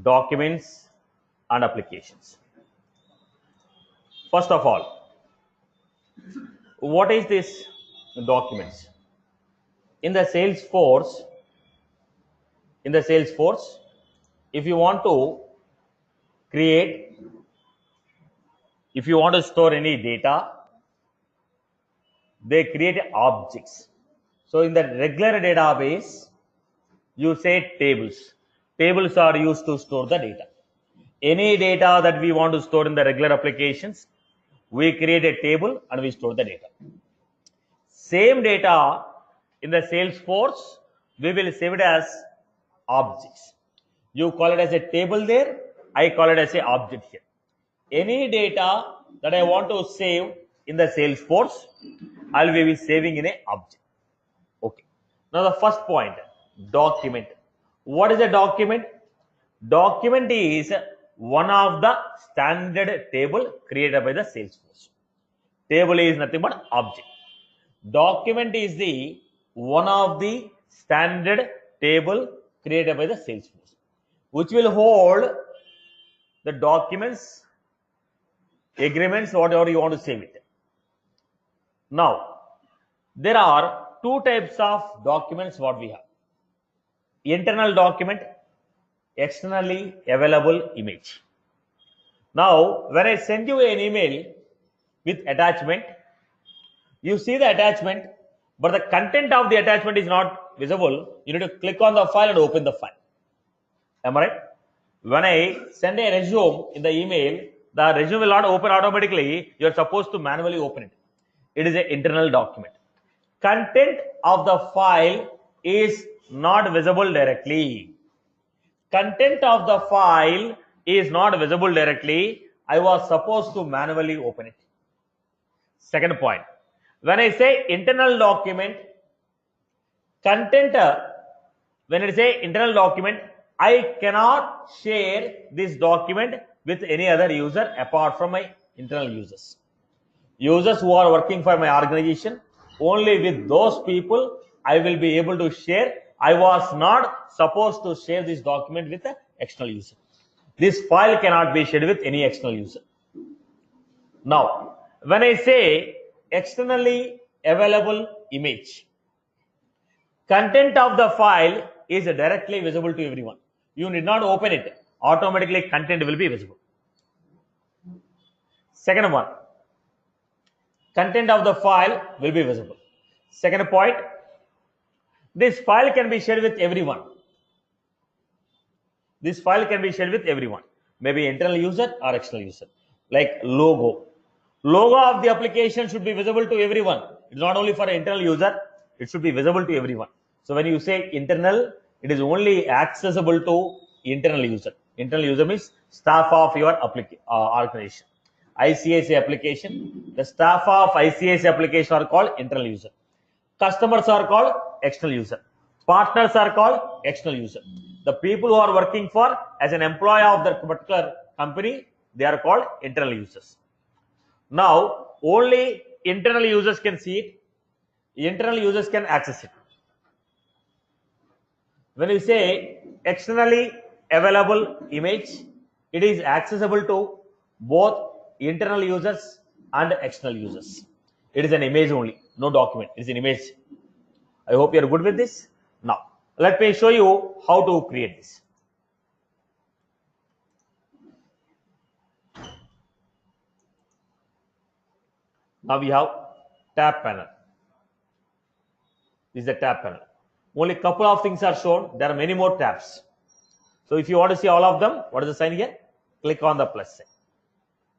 documents and applications. First of all, what is this documents? In the Salesforce, if you want to create, if you want to store any data, they create objects. So in the regular database, you say tables. Tables are used to store the data. Any data that we want to store in the regular applications, we create a table and we store the data. Same data in the Salesforce, we will save it as objects. You call it as a table there, I call it as a object here. Any data that I want to save in the Salesforce, I will be saving in a object. Okay. Now the first point, document. What is a document? Document is one of the standard table created by the Salesforce. Table is nothing but object. Document is the one of the standard table created by the Salesforce, which will hold the documents, agreements, whatever you want to save it. Now, there are two types of documents what we have. Internal document, externally available image. Now, when I send you an email with attachment, you see the attachment, but the content of the attachment is not visible. You need to click on the file and open the file. Am I right? When I send a resume in the email, the resume will not open automatically. You are supposed to manually open it. It is an internal document. Content of the file is not visible directly. Content of the file is not visible directly. I was supposed to manually open it. Second point. When I say internal document, content, when I say internal document, I cannot share this document with any other user apart from my internal users. Users who are working for my organization, only with those people I will be able to share. I was not supposed to share this document with the external user. This file cannot be shared with any external user. Now, when I say externally available image, content of the file is directly visible to everyone. You need not open it. Automatically content will be visible. Second one, content of the file will be visible. Second point, this file can be shared with everyone. This file can be shared with everyone, maybe internal user or external user. Like logo. Logo of the application should be visible to everyone. It's not only for an internal user, it should be visible to everyone. So when you say internal, it is only accessible to internal user. Internal user means staff of your organization. ICAC application, the staff of ICAC application are called internal user. Customers are called external user. Partners are called external user. The people who are working for as an employee of that particular company, they are called internal users. Now, only internal users can see it. Internal users can access it. When you say externally available image, it is accessible to both internal users and external users. It is an image only, no document. It is an image. I hope you are good with this. Now, let me show you how to create this. Now we have tab panel. This is the tab panel. Only couple of things are shown. There are many more tabs. So if you want to see all of them, what is the sign here? Click on the plus sign.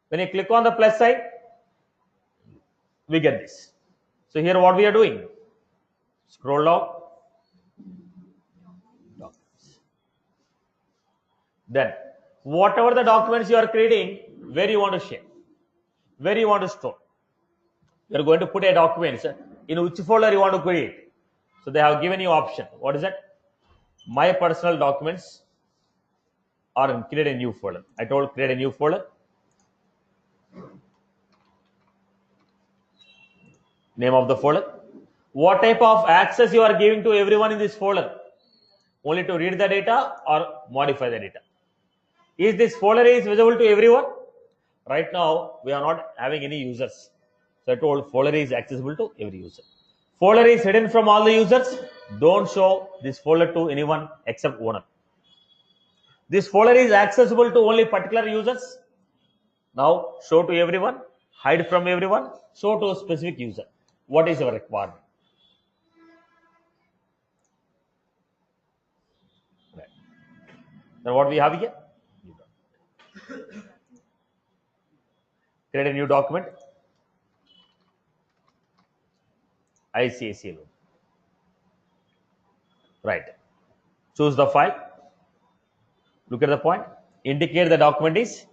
When you click on the plus sign, we get this. So here what we are doing? Scroll down. Documents. Then whatever the documents you are creating, where you want to share, where you want to store. You are going to put a document in which folder you want to create. So they have given you option. What is it? My personal documents or create a new folder. I told create a new folder. Name of the folder. What type of access you are giving to everyone in this folder? Only to read the data or modify the data? Is this folder is visible to everyone? Right now we are not having any users, so I told folder is accessible to every user. Folder is hidden from all the users. Don't show this folder to anyone except owner. This folder is accessible to only particular users. Now show to everyone, hide from everyone, show to a specific user. What is your requirement? Right. Then what we have here? Create a new document. ICAC load. Right. Choose the file. Look at the point. Indicate the document is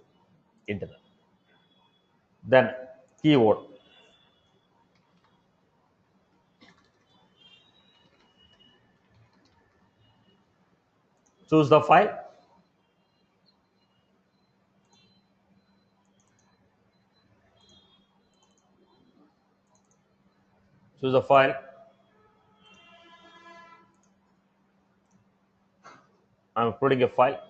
internal. Then keyword. Choose the file. Choose the file. I am putting a file.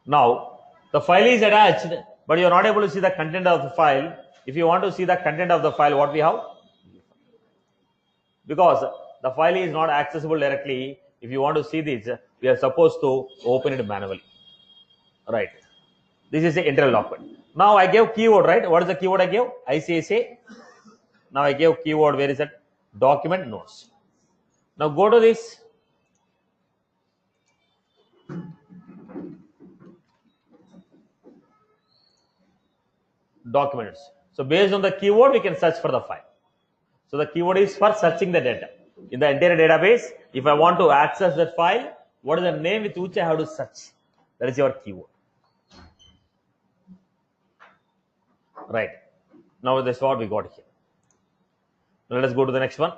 Now the file is attached, but you are not able to see the content of the file. If you want to see the content of the file, what we have? Because the file is not accessible directly. If you want to see this, we are supposed to open it manually. Right. This is the internal document. Now I gave keyword, right? What is the keyword I gave? ICSA. Now I gave keyword. Where is that? Document notes. Now go to this. Documents. So based on the keyword, we can search for the file. So the keyword is for searching the data. In the entire database, if I want to access that file, what is the name with which I have to search? That is your keyword. Right. Now this is what we got here. Now let us go to the next one.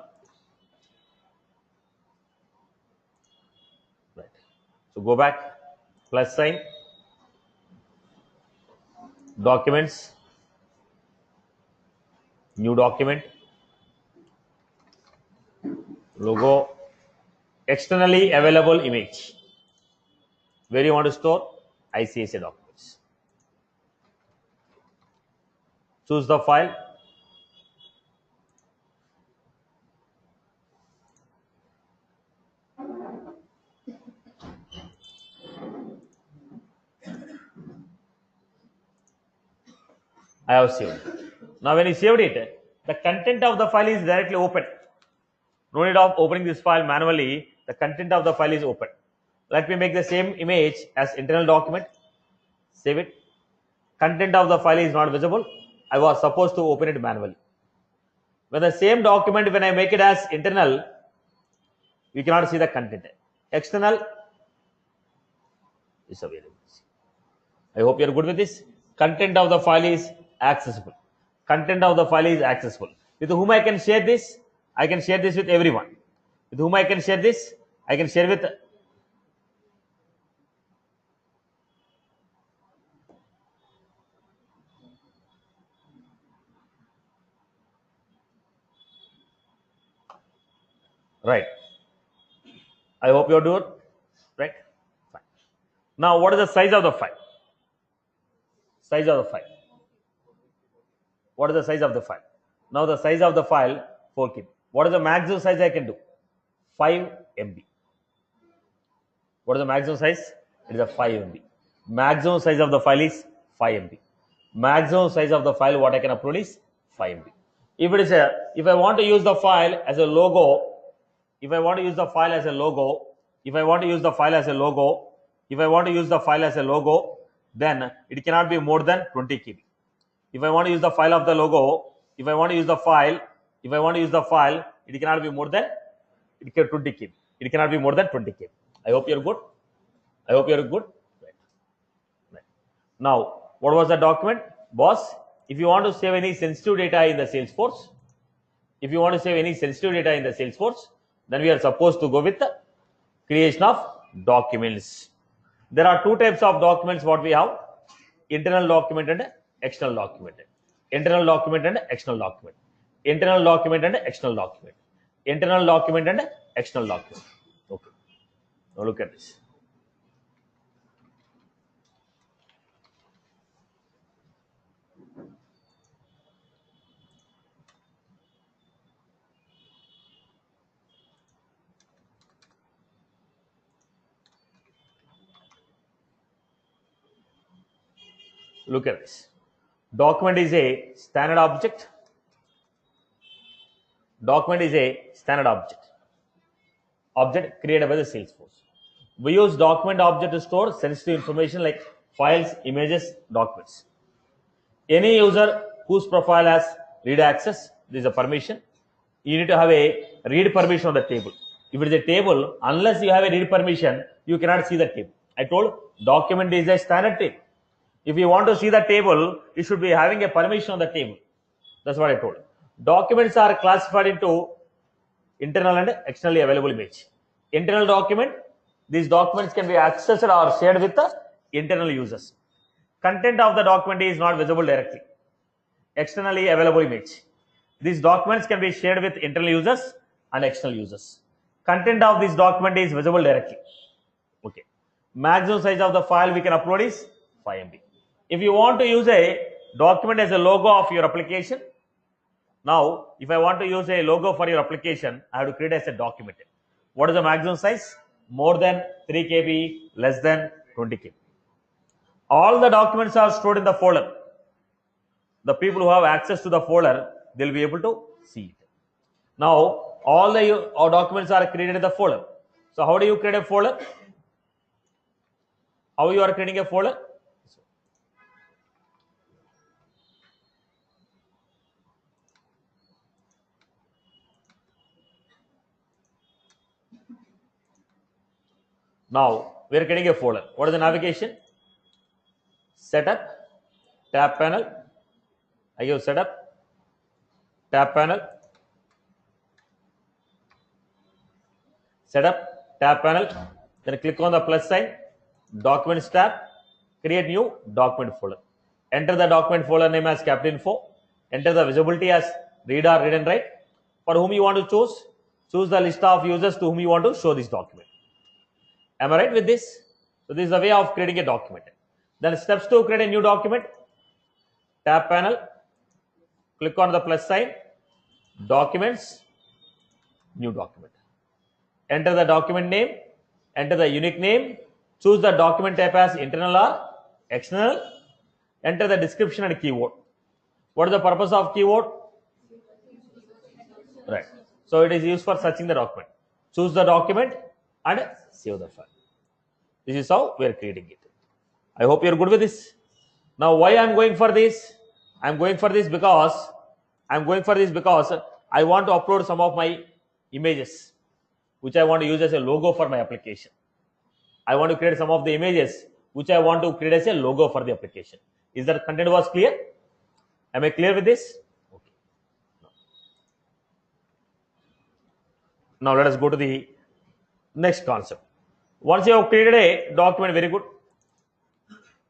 Right. So go back, plus sign, documents, new document, logo, externally available image. Where you want to store? ICSA documents. Choose the file. I have saved. Now when you saved it, the content of the file is directly open. No need of opening this file manually. The content of the file is open. Let me make the same image as internal document. Save it. Content of the file is not visible. I was supposed to open it manually. When the same document, when I make it as internal, we cannot see the content. External is available. I hope you are good with this. Content of the file is accessible. Content of the file is accessible. With whom I can share this? I can share this with everyone. With whom I can share this? I can share with right. I hope you are doing right. Fine. Now, what is the size of the file? Size of the file. What is the size of the file? Now, the size of the file 4 KB. What is the maximum size I can do? 5 MB. What is the maximum size? It is a 5 MB. Maximum size of the file is 5 MB. Maximum size of the file what I can upload is 5 MB. If it is if I want to use the file as a logo, if I want to use the file as a logo, if I want to use the file as a logo, if I want to use the file as a logo, then it cannot be more than 20 KB. If I want to use the file of the logo, if I want to use the file, if I want to use the file, it cannot be more than 20 KB. It cannot be more than 20 KB. I hope you're good. I hope you're good. Right. Right. Now, what was the document? Boss, if you want to save any sensitive data in the Salesforce, if you want to save any sensitive data in the Salesforce, then we are supposed to go with the creation of documents. There are two types of documents what we have: internal document and external document. Internal document and external document. Internal document and external document. Internal document and external document. Okay. Now look at this. Look at this. Document is a standard object. Document is a standard object created by the Salesforce. We use document object to store sensitive information like files, images, documents. Any user whose profile has read access, there is a permission. You need to have a read permission on the table. If it is a table, unless you have a read permission, you cannot see the table. I told document is a standard table. If you want to see the table, you should be having a permission on the table. That's what I told. Documents are classified into internal and externally available image. Internal document, these documents can be accessed or shared with the internal users. Content of the document is not visible directly. Externally available image. These documents can be shared with internal users and external users. Content of this document is visible directly. Okay. Maximum size of the file we can upload is 5 MB. If you want to use a document as a logo of your application, now if I want to use a logo for your application, I have to create as a document. What is the maximum size? More than 3 KB, less than 20 KB. All the documents are stored in the folder. The people who have access to the folder, they will be able to see it. Now, all the documents are created in the folder. So, how do you create a folder? How you are creating a folder? Now, we are creating a folder. What is the navigation? Setup, tab panel. I give setup, tab panel, setup, tab panel. Then click on the plus sign, documents tab, create new document folder. Enter the document folder name as capital info. Enter the visibility as read or read and write. For whom you want to choose the list of users to whom you want to show this document. Am I right with this? So this is the way of creating a document. Then steps to create a new document. Tab panel. Click on the plus sign. Documents. New document. Enter the document name. Enter the unique name. Choose the document type as internal or external. Enter the description and keyword. What is the purpose of keyword? Right. So it is used for searching the document. Choose the document and save the file. This is how we are creating it. I hope you are good with this. Now, why I am going for this? I am going for this because I want to upload some of my images, which I want to use as a logo for my application. I want to create some of the images which I want to create as a logo for the application. Is that content was clear? Am I clear with this? Okay. Now let us go to the next concept. Once you have created a document, very good.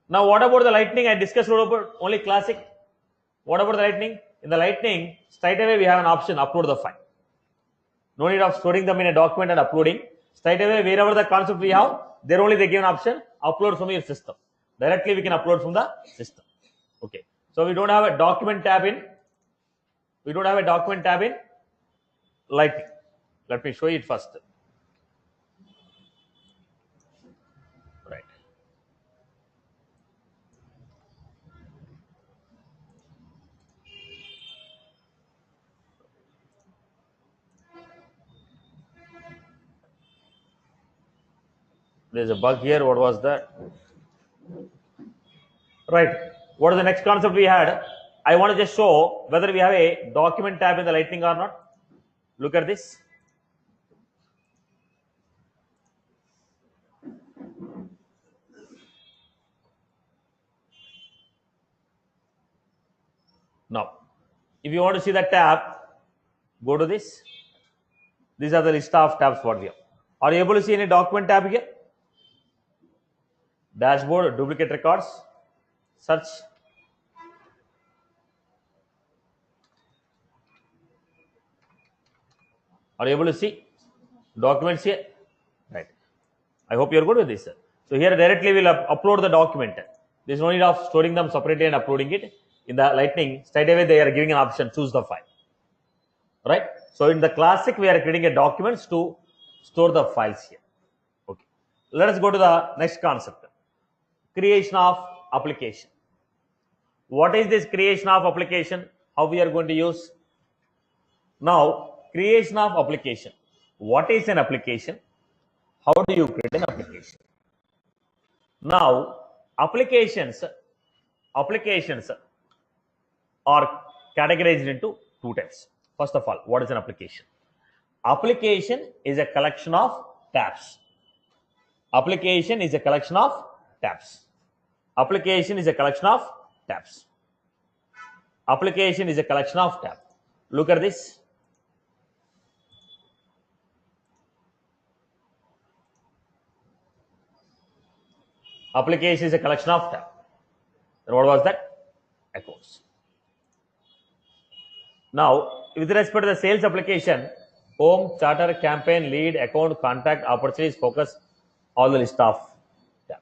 Now what about the lightning? I discussed about only classic. What about the lightning? In the lightning, straight away we have an option, upload the file. No need of storing them in a document and uploading. Straight away, wherever the concept we have, there only they give an option, upload from your system. Directly we can upload from the system. Okay. So we don't have a document tab in. Lightning. Let me show you it first. Right. There's a bug here. What was that? Right. What is the next concept we had? I want to just show whether we have a document tab in the lightning or not. Look at this. Now, if you want to see the tab, go to this. These are the list of tabs what we have. Are you able to see any document tab here? Dashboard, duplicate records, search. Are you able to see documents here? Right. I hope you are good with this, sir. So here directly we will upload the document. There is no need of storing them separately and uploading it. In the lightning, straight away they are giving an option, choose the file. Right. So in the classic, we are creating a documents to store the files here. Okay. Let us go to the next concept. Creation of application. What is this creation of application? How we are going to use? Now, creation of application. What is an application? How do you create an application? Now, applications are categorized into two types. First of all, what is an application? Application is a collection of tabs. Application is a collection of tabs. Application is a collection of tabs. Application is a collection of tabs. Look at this. Application is a collection of tabs. And what was that? Accounts. Now, with respect to the sales application, home, charter, campaign, lead, account, contact, opportunities, focus, all the list of tabs.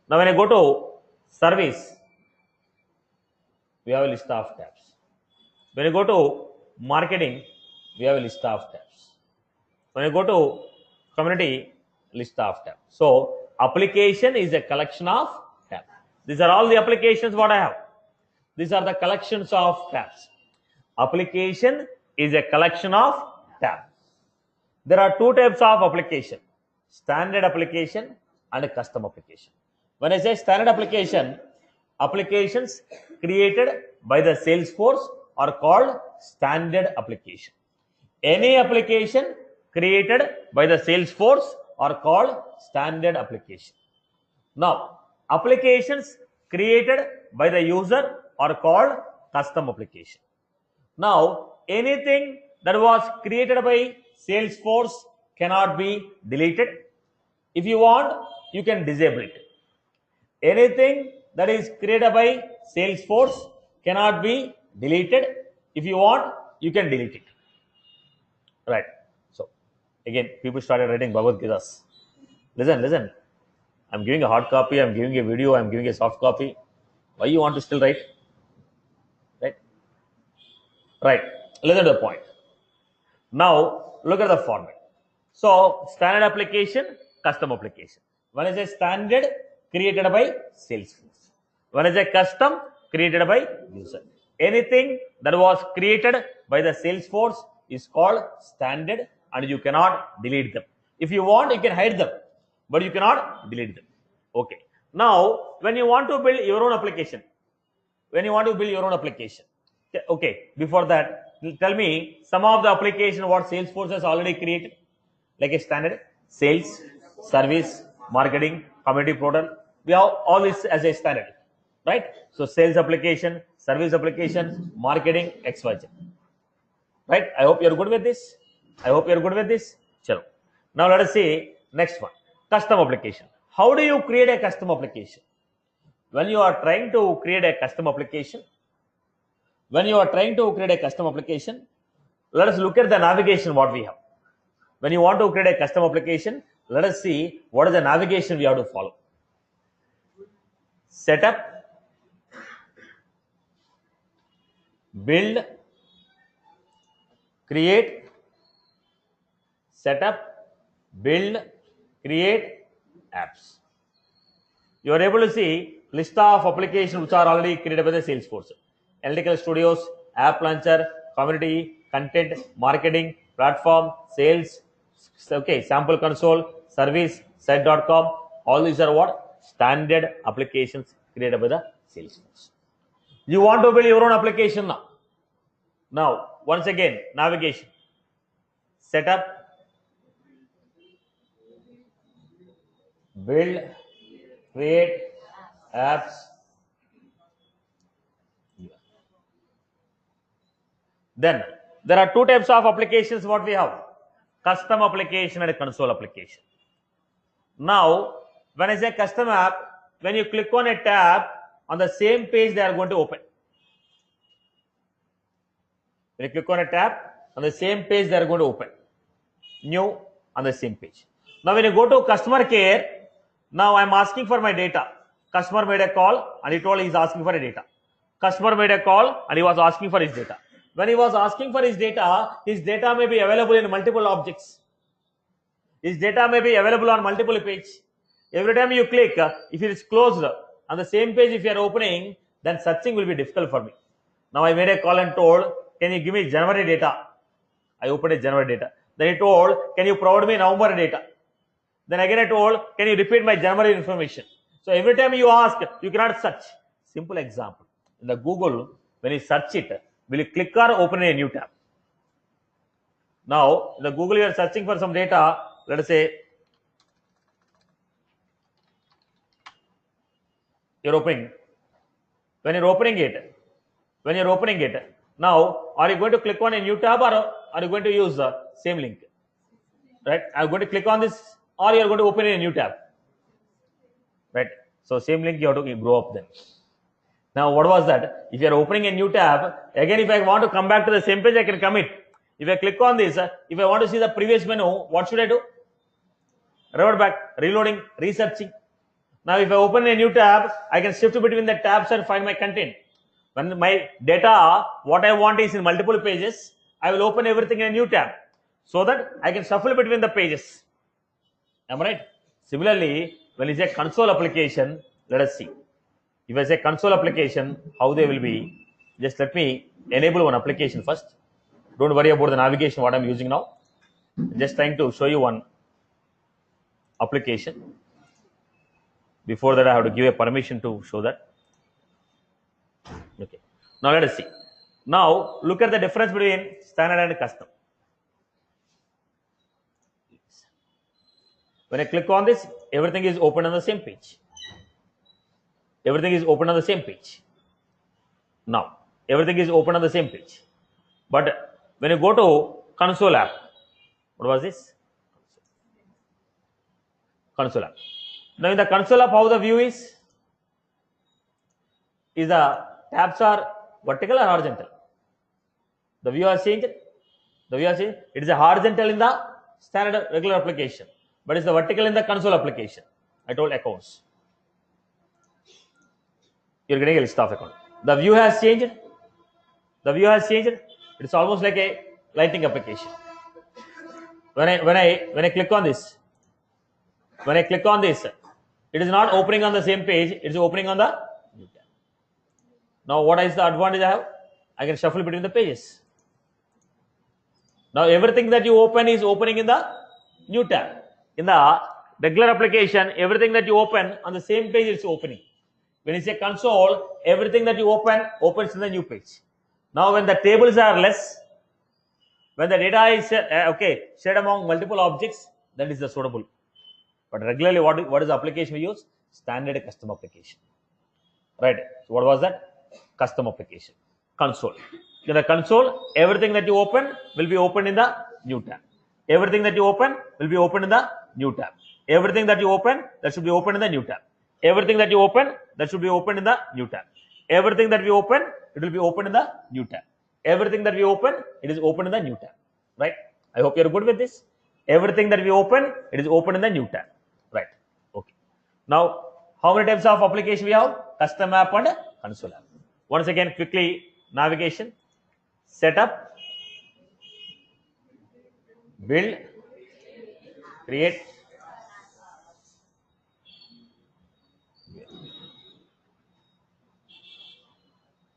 Now, when I go to service, we have a list of tabs. When I go to marketing, we have a list of tabs. When I go to community, list of tabs. So, application is a collection of tabs. These are all the applications what I have. These are the collections of tabs. Application is a collection of tabs. There are two types of application, standard application and a custom application. When I say standard application, applications created by the Salesforce are called standard application. Any application created by the Salesforce are called standard application. Now, applications created by the user are called custom application. Now, anything that was created by Salesforce cannot be deleted. If you want, you can disable it. Anything that is created by Salesforce cannot be deleted. If you want, you can delete it. Right. So, again, people started writing Bhagavad Gitas. Listen. I'm giving a hard copy, I'm giving a video, I'm giving a soft copy. Why you want to still write? Right. Listen to the point. Now, look at the format. So, standard application, custom application. One is a standard created by Salesforce. One is a custom created by user. Anything that was created by the Salesforce is called standard and you cannot delete them. If you want, you can hide them, but you cannot delete them. Okay. Now, when you want to build your own application, okay, before that, tell me some of the application what Salesforce has already created, like a standard, sales, service, marketing, community portal. We have all this as a standard, right? So, sales application, service application, marketing, XYZ. Right? I hope you are good with this. Chalo. Now, let us see next one, custom application. How do you create a custom application? When you are trying to create a custom application, let us look at the navigation what we have. When you want to create a custom application, let us see what is the navigation we have to follow. Setup, build, create, setup, build, create, apps. You are able to see list of applications which are already created by the Salesforce. Analytical Studios, App Launcher, Community, Content, Marketing, Platform, Sales, okay, Sample Console, Service, Site.com. All these are what? Standard applications created by the Salesforce. You want to build your own application now. Now, once again, navigation, setup, build, create, apps. Then there are two types of applications what we have, custom application and a console application. Now, when I say custom app, when you click on a tab, on the same page they are going to open. When you click on a tab, on the same page they are going to open. New on the same page. Now, when you go to customer care, now I am asking for my data. Customer made a call and he told he is asking for a data. Customer made a call and he was asking for his data. When he was asking for his data may be available in multiple objects. His data may be available on multiple pages. Every time you click, if it is closed, on the same page if you are opening, then searching will be difficult for me. Now I made a call and told, can you give me January data? I opened a January data. Then he told, can you provide me November data? Then again I told, can you repeat my January information? So every time you ask, you cannot search. Simple example. In the Google, when you search it, will you click or open a new tab? Now, in the Google, you are searching for some data. Let us say you're opening. When you're opening it, now are you going to click on a new tab or are you going to use the same link? Right? Are you going to click on this or you are going to open a new tab? Right? So same link you have to grow up then. Now what was that? If you are opening a new tab, again if I want to come back to the same page, I can commit. If I click on this, if I want to see the previous menu, what should I do? Revert back, reloading, researching. Now if I open a new tab, I can shift between the tabs and find my content. When my data, what I want is in multiple pages, I will open everything in a new tab so that I can shuffle between the pages. Am I right? Similarly, when you say console application, let us see. If I say console application, how they will be, just let me enable one application first. Don't worry about the navigation, what I'm using now. I'm just trying to show you one application. Before that, I have to give a permission to show that. Okay. Now let us see. Now look at the difference between standard and custom. When I click on this, everything is open on the same page. Everything is open on the same page. Now, everything is open on the same page. But when you go to console app, what was this? Console app. Now in the console app, how the view is? Is the tabs are vertical or horizontal? The view has changed. The view has changed. It is a horizontal in the standard regular application, but it's the vertical in the console application. I told accounts. You're getting a list of accounts. The view has changed. The view has changed. It's almost like a lighting application. When I click on this, it is not opening on the same page. It is opening on the new tab. Now, what is the advantage I have? I can shuffle between the pages. Now, everything that you open is opening in the new tab. In the regular application, everything that you open on the same page is opening. When you say console, everything that you open opens in the new page. Now, when the tables are less, when the data is shared among multiple objects, that is the suitable. But regularly, what is the application we use? Standard custom application. Right. So what was that? Custom application. Console. In the console, everything that you open will be opened in the new tab. Everything that you open will be opened in the new tab. Everything that you open, that should be opened in the new tab. Everything that you open, that should be opened in the new tab. Everything that we open, it will be opened in the new tab. Everything that we open, it is open in the new tab. Right? I hope you are good with this. Everything that we open, it is open in the new tab. Right? Okay. Now, how many types of application we have? Custom app and console app. Once again, quickly, navigation, setup, build, create,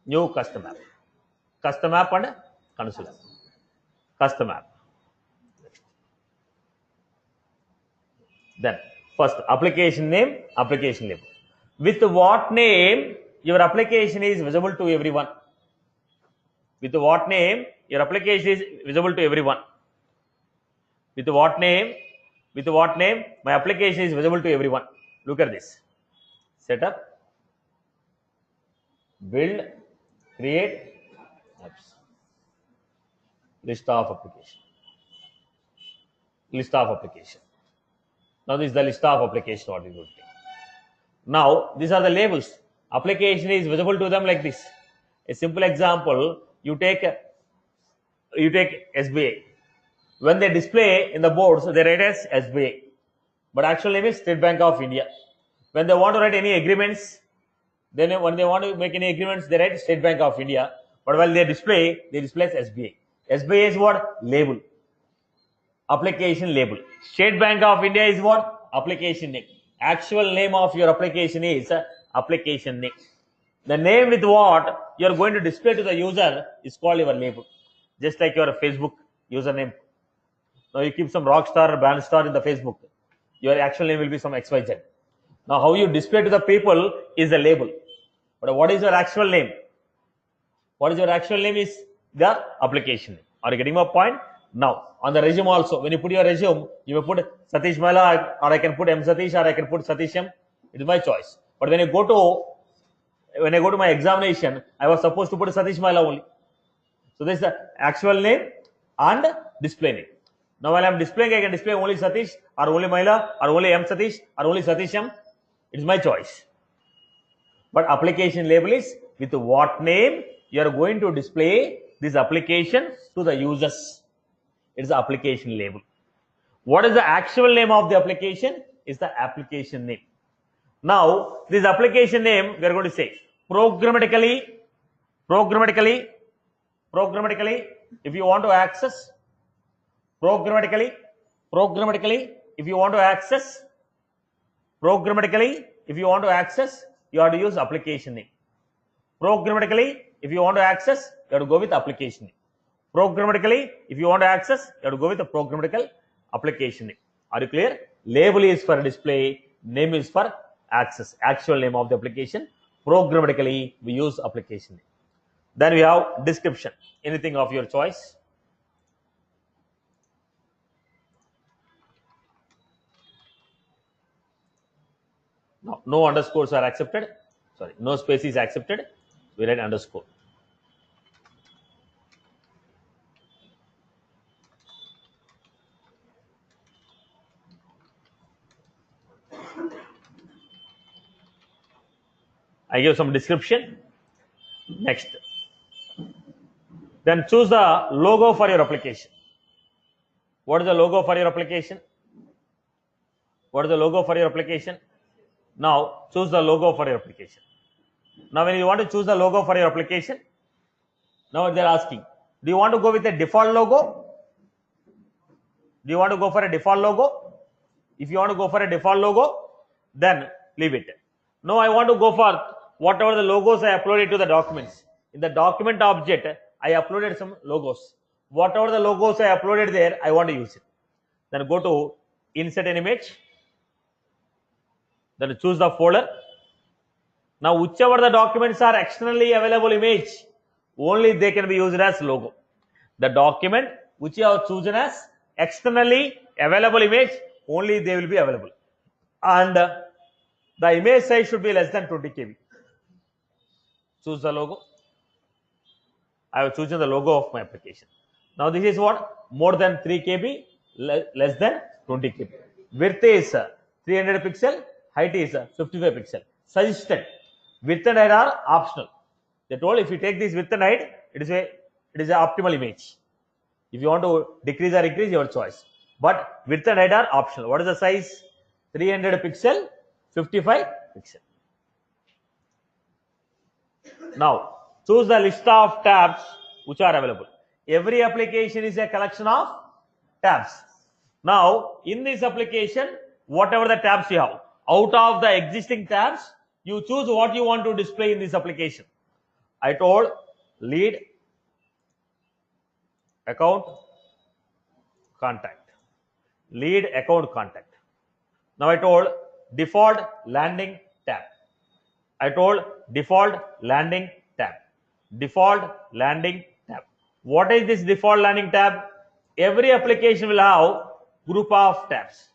new custom app. Custom app and console app. Custom app. Then, first, application name, application label. With what name your application is visible to everyone? With what name your application is visible to everyone? With what name? With what name my application is visible to everyone? Look at this. Setup, build, create, apps. List of application. List of application. Now this is the list of application what we will take. Now these are the labels. Application is visible to them like this. A simple example, you take SBA. When they display in the boards, they write as SBA. But actual name is State Bank of India. When they want to write any agreements, then when they want to make any agreements, they write State Bank of India. But while they display as SBA. SBA is what? Label. Application label. State Bank of India is what? Application name. Actual name of your application is application name. The name with what you are going to display to the user is called your label. Just like your Facebook username. Now you keep some rockstar or band star in the Facebook. Your actual name will be some XYZ. Now how you display to the people is a label. But what is your actual name? What is your actual name is the application name. Are you getting my point? Now on the resume also, when you put your resume, you may put Satish Mala, or I can put M Satish, or I can put Satish M. It is my choice. But when I go to my examination, I was supposed to put Satish Mala only. So this is the actual name and display name. Now while I am displaying, I can display only Satish, or only Maila, or only M Satish, or only Satish M. It is my choice. But application label is with what name you are going to display this application to the users. It is the application label. What is the actual name of the application? Is the application name. Now this application name we are going to say programmatically, if you want to access, programmatically, if you want to access, you have to use application name. Programmatically, if you want to access, you have to go with application name. Programmatically, if you want to access, you have to go with the programmatical application name. Are you clear? Label is for display, name is for access, actual name of the application. Programmatically, we use application name. Then we have description, anything of your choice. No underscores are accepted. Sorry, no space is accepted. We write underscore. I give some description. Next. Then choose the logo for your application. What is the logo for your application? What is the logo for your application? Now choose the logo for your application. Now when you want to choose the logo for your application, now they are asking, do you want to go with a default logo? Do you want to go for a default logo? If you want to go for a default logo, then leave it. No, I want to go for whatever the logos I uploaded to the documents. In the document object, I uploaded some logos. Whatever the logos I uploaded there, I want to use it. Then go to insert an image. Then choose the folder. Now whichever the documents are externally available image, only they can be used as logo. The document which you have chosen as externally available image, only they will be available. And the image size should be less than 20 KB. Choose the logo. I have chosen the logo of my application. Now this is what? More than 3 KB, less than 20 KB. Width is 300 pixel, height is 55 pixel. Suggested. Width and height are optional. They told if you take this width and height, it is an optimal image. If you want to decrease or increase, your choice. But width and height are optional. What is the size? 300 pixel, 55 pixel. Now choose the list of tabs which are available. Every application is a collection of tabs. Now in this application, whatever the tabs you have, out of the existing tabs, you choose what you want to display in this application. I told lead, account, contact. Lead, account, contact. Now I told default landing tab. I told default landing tab. Default landing tab. What is this default landing tab? Every application will have group of tabs.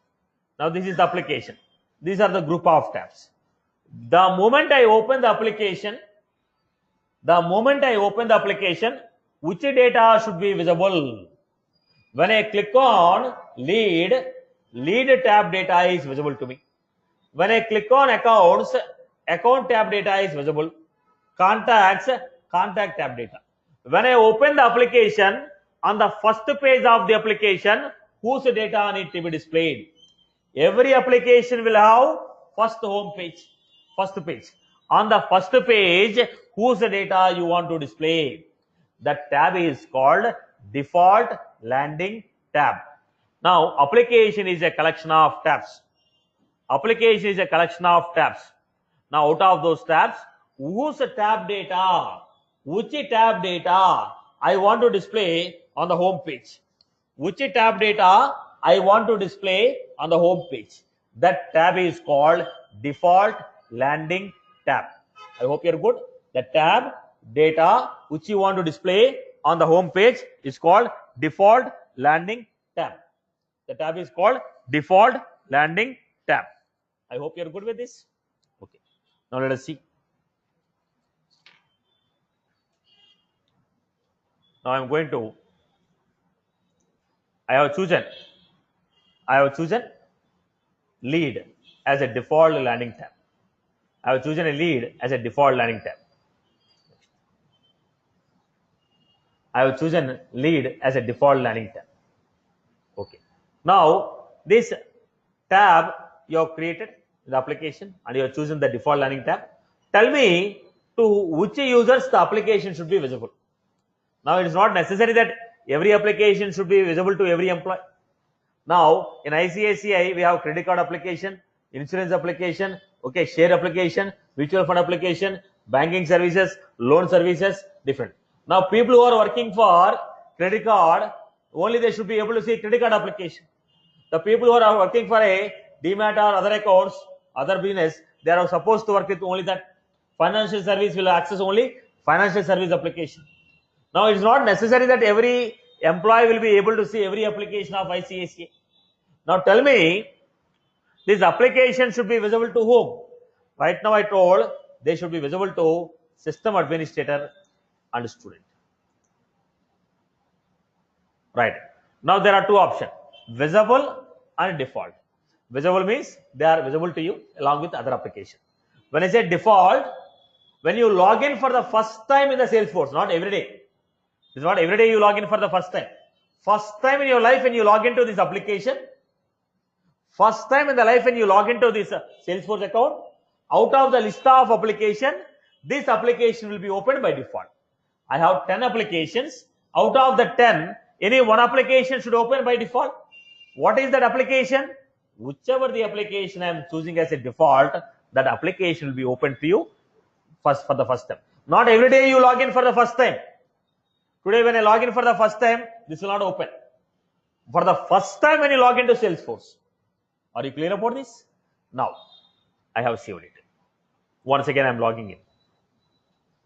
Now this is the application. These are the group of tabs. The moment I open the application, which data should be visible? When I click on lead tab data is visible to me. When I click on accounts, account tab data is visible. Contacts, contact tab data. When I open the application, on the first page of the application, whose data need to be displayed? Every application will have first home page. First page. On the first page, whose data you want to display? That tab is called default landing tab. Now, application is a collection of tabs. Application is a collection of tabs. Now, out of those tabs, whose tab data, which tab data I want to display on the home page. Which tab data I want to display on the home page. That tab is called default landing tab. I hope you're good. The tab data which you want to display on the home page is called default landing tab. The tab is called default landing tab. I hope you're good with this. Okay. Now let us see. Now I'm going to, I have chosen lead as a default landing tab. I have chosen a lead as a default landing tab. I have chosen lead as a default landing tab. Okay. Now this tab you have created the application and you have chosen the default landing tab. Tell me to which users the application should be visible. Now it is not necessary that every application should be visible to every employee. Now in ICICI we have credit card application, insurance application, okay, share application, mutual fund application, banking services, loan services, different. Now people who are working for credit card, only they should be able to see credit card application. The people who are working for a demat or other accounts, other business, they are supposed to work with only that. Financial service will access only financial service application. Now it is not necessary that every employee will be able to see every application of ICICI. Now tell me, this application should be visible to whom? Right now I told they should be visible to system administrator and student. Right. Now there are two options, visible and default. Visible means they are visible to you along with other application. When I say default, when you log in for the first time in the Salesforce, not every day. It's not every day you log in for the first time. First time in your life when you log into this application, first time in the life when you log into this Salesforce account, out of the list of application, this application will be opened by default. I have 10 applications. Out of the 10, any one application should open by default. What is that application? Whichever the application I am choosing as a default, that application will be open to you first for the first time. Not every day you log in for the first time. Today when I log in for the first time, this will not open. For the first time when you log into Salesforce. Are you clear about this? Now, I have saved it. Once again, I am logging in.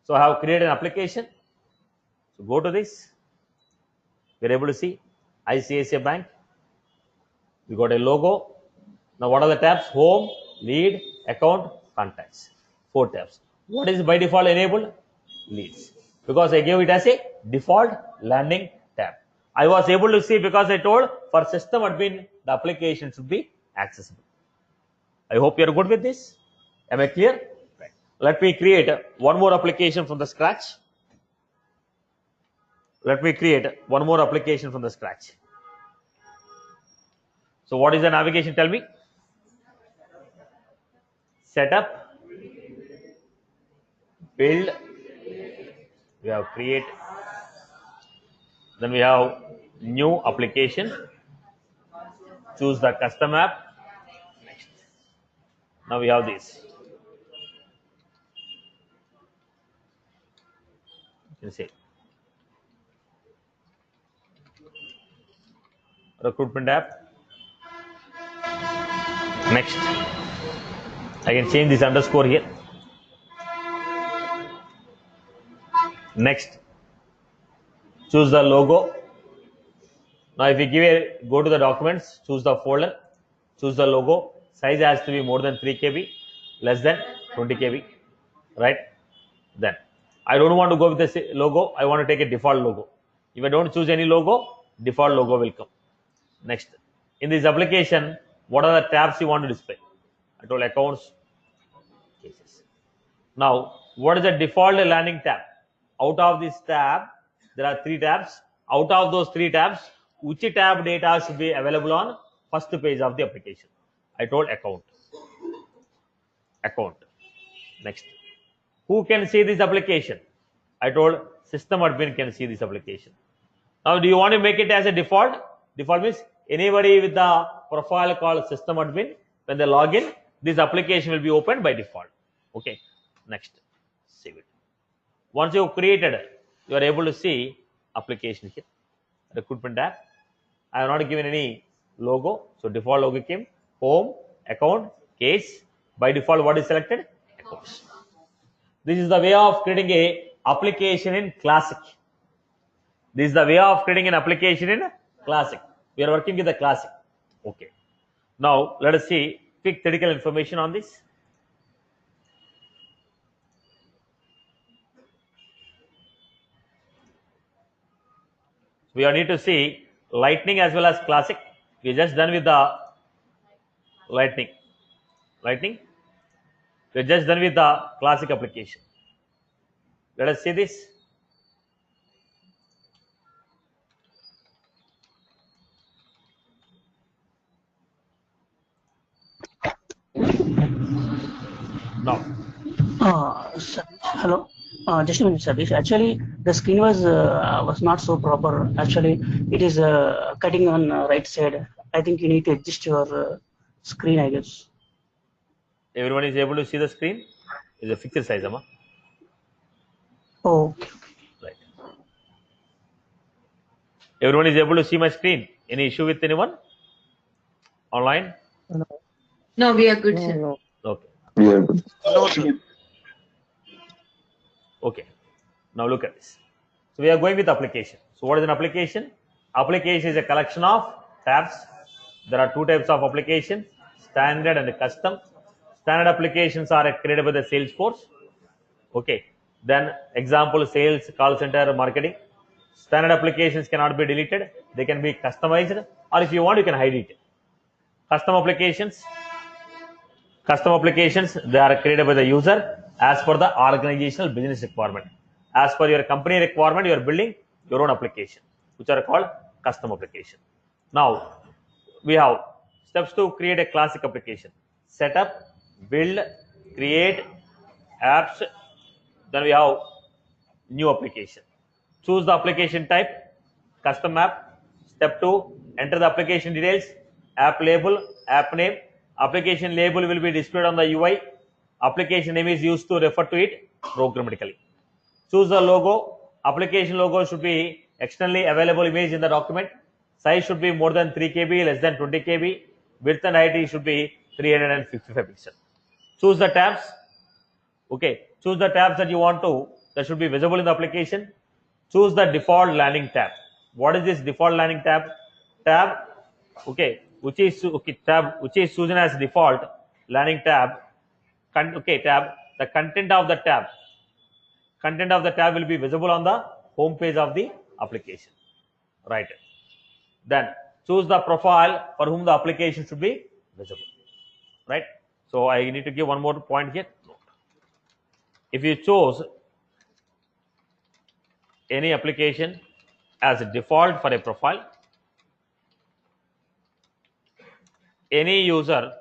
So I have created an application. So go to this. We are able to see ICICI Bank. We got a logo. Now what are the tabs? Home, lead, account, contacts. 4 tabs. What is by default enabled? Leads. Because I gave it as a default landing tab. I was able to see because I told for system admin the application should be accessible. I hope you are good with this. Am I clear? Right. Let me create one more application from the scratch. Let me create one more application from the scratch. So what is the navigation? Tell me. Setup, build, we have create, then we have new application, choose the custom app. Next. Now we have this. You can see recruitment app. Next, I can change this underscore here. Next, choose the logo. Now if you go to the documents, choose the folder, choose the logo. Size has to be more than 3 KB, less than 20 KB, right? Then I don't want to go with the logo. I want to take a default logo. If I don't choose any logo, default logo will come. Next, in this application, what are the tabs you want to display? I told accounts, cases. Now, what is the default landing tab? Out of this tab, there are 3 tabs. Out of those 3 tabs, which tab data should be available on first page of the application? I told account. Account. Next, who can see this application? I told system admin can see this application. Now, do you want to make it as a default? Default means anybody with the profile called system admin, when they log in, this application will be opened by default. Okay. Next, save it. Once you have created, you are able to see application here, recruitment tab. I have not given any logo, so default logo came, home, account, case. By default, what is selected? Accounts. This is the way of creating a application in Classic. This is the way of creating an application in Classic. We are working with the Classic. Okay. Now let us see quick theoretical information on this. We need to see Lightning as well as Classic. We just done with the Lightning. We are just done with the Classic application. Let us see this. Now, hello. Just a minute, Satish. Actually, the screen was not so proper. Actually, it is cutting on right side. I think you need to adjust your screen, I guess. Everyone is able to see the screen. It's a fixed size, Amma. Oh, okay. Right. Everyone is able to see my screen. Any issue with anyone? Online? No, we are good, sir. No. Okay. We are good. No, sir. Okay. Now look at this. So we are going with application. So what is an application? Application is a collection of tabs. There are two types of application, standard and custom. Standard applications are created by the Salesforce. Okay. Then example, sales, call center, marketing. Standard applications cannot be deleted. They can be customized, or if you want, you can hide it. Custom applications, they are created by the user as per the organizational business requirement. As per your company requirement, you are building your own application, which are called custom application. Now, we have steps to create a Classic application. Setup, build, create apps. Then we have new application. Choose the application type, custom app. Step 2, enter the application details, app label, app name. Application label will be displayed on the UI. Application name is used to refer to it programmatically. Choose the logo. Application logo should be externally available image in the document. Size should be more than 3 KB, less than 20 KB. Width and height should be 355 pixels. Choose the tabs. Okay, choose the tabs that you want to, that should be visible in the application. Choose the default landing tab. What is this default landing tab? Tab, okay, which is chosen as default landing tab. Tab. The content of the tab will be visible on the home page of the application. Right. Then choose the profile for whom the application should be visible. Right. So I need to give one more point here. If you chose any application as a default for a profile, any user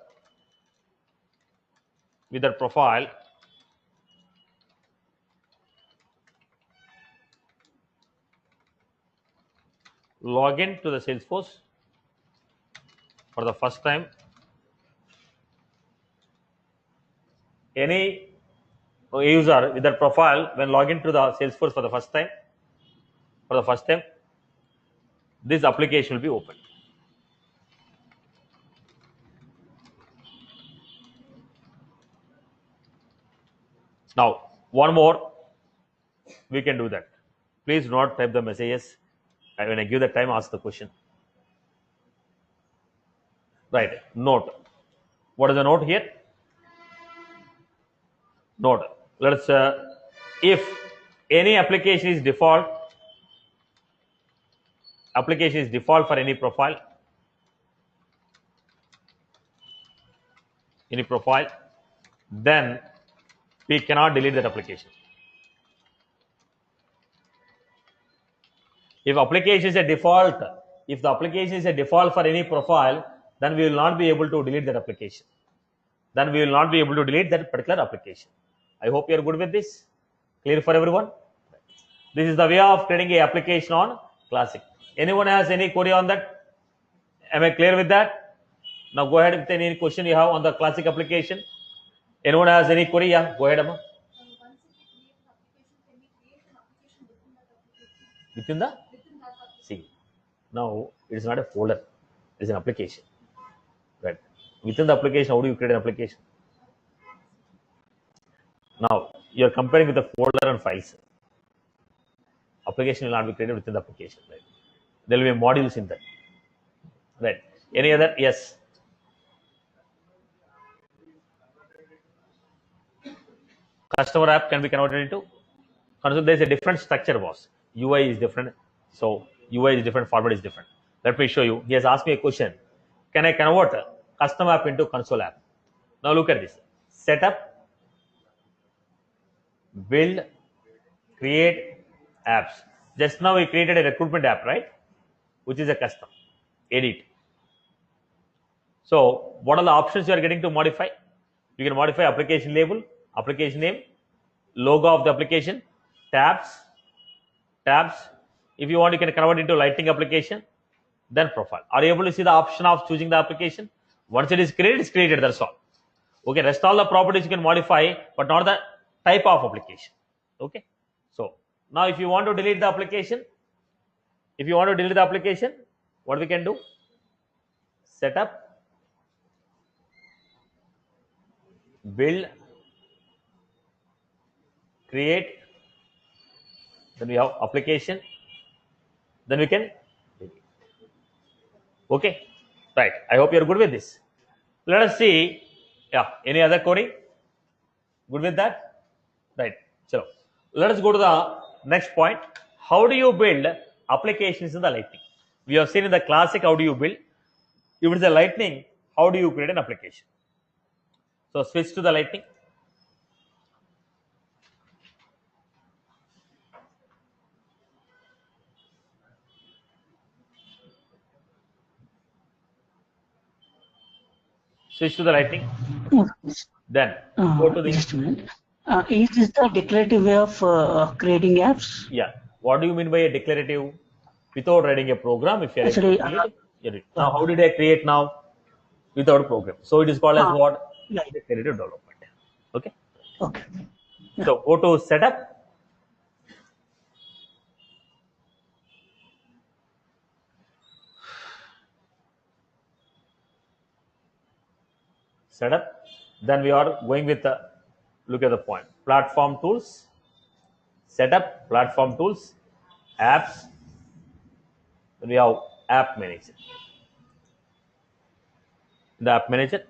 with a profile log in to the Salesforce for the first time. Any user with that profile, when log in to the Salesforce for the first time, this application will be opened. Now, one more, we can do that. Please do not type the messages. When I give the time, ask the question. Right, note. What is the note here? Note. Let's if any application is default for any profile, then we cannot delete that application. If the application is a default for any profile, then we will not be able to delete that application. That particular application. I hope you are good with this. Clear for everyone? This is the way of creating a application on Classic. Anyone has any query on that? Am I clear with that? Now go ahead with any question you have on the Classic application. Anyone has any query? Yeah, go ahead, Amma. Within the see. Now it is not a folder, it is an application. Right. Within the application, how do you create an application? Now you are comparing with the folder and files. Application will not be created within the application. Right. There will be modules in that. Right. Any other? Yes. Customer app can be converted into. There is a different structure, boss. UI is different. So UI is different, format is different. Let me show you. He has asked me a question. Can I convert a custom app into console app? Now look at this. Setup, build, create apps. Just now we created a recruitment app, right? Which is a custom. Edit. So what are the options you are getting to modify? You can modify application label, application name, logo of the application, tabs. If you want, you can convert into Lightning application, then profile. Are you able to see the option of choosing the application? Once it is created, it's created. That's all. Okay. Rest all the properties you can modify, but not the type of application. Okay. So now, if you want to delete the application, what we can do? Setup, build, create. Then we have application. Then we can. Okay. Right. I hope you are good with this. Let us see. Yeah. Any other coding? Good with that? Right. So let us go to the next point. How do you build applications in the Lightning? We have seen in the classic how do you build. If it is a Lightning, how do you create an application? So switch to the Lightning. Switch to the Lightning. Then go to the. Just a minute. Is this the declarative way of creating apps? Yeah. What do you mean by a declarative? Without writing a program, if you are Actually, able to create it. Now, how did I create now? Without program. So it is called as what? Yeah. Declarative development. Okay. Okay. Yeah. So go to setup. Setup. Then we are going with the look at the point. Platform tools. Setup. Platform tools. Apps. Then we have app manager. The app manager.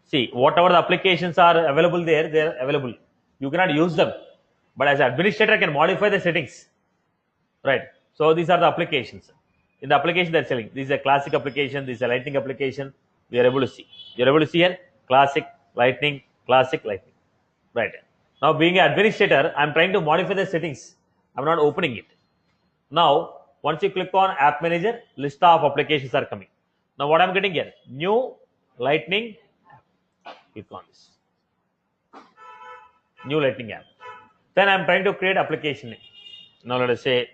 See, whatever the applications are available there, they are available. You cannot use them, but as an administrator, I can modify the settings. Right. So these are the applications. In the application they're selling. This is a classic application. This is a Lightning application. We are able to see. You are able to see here classic, Lightning, classic, Lightning. Right. Now, being an administrator, I'm trying to modify the settings. I'm not opening it. Now, once you click on App Manager, list of applications are coming. Now, what I'm getting here? New Lightning. Click on this. New Lightning app. Then I'm trying to create application name. Now, let us say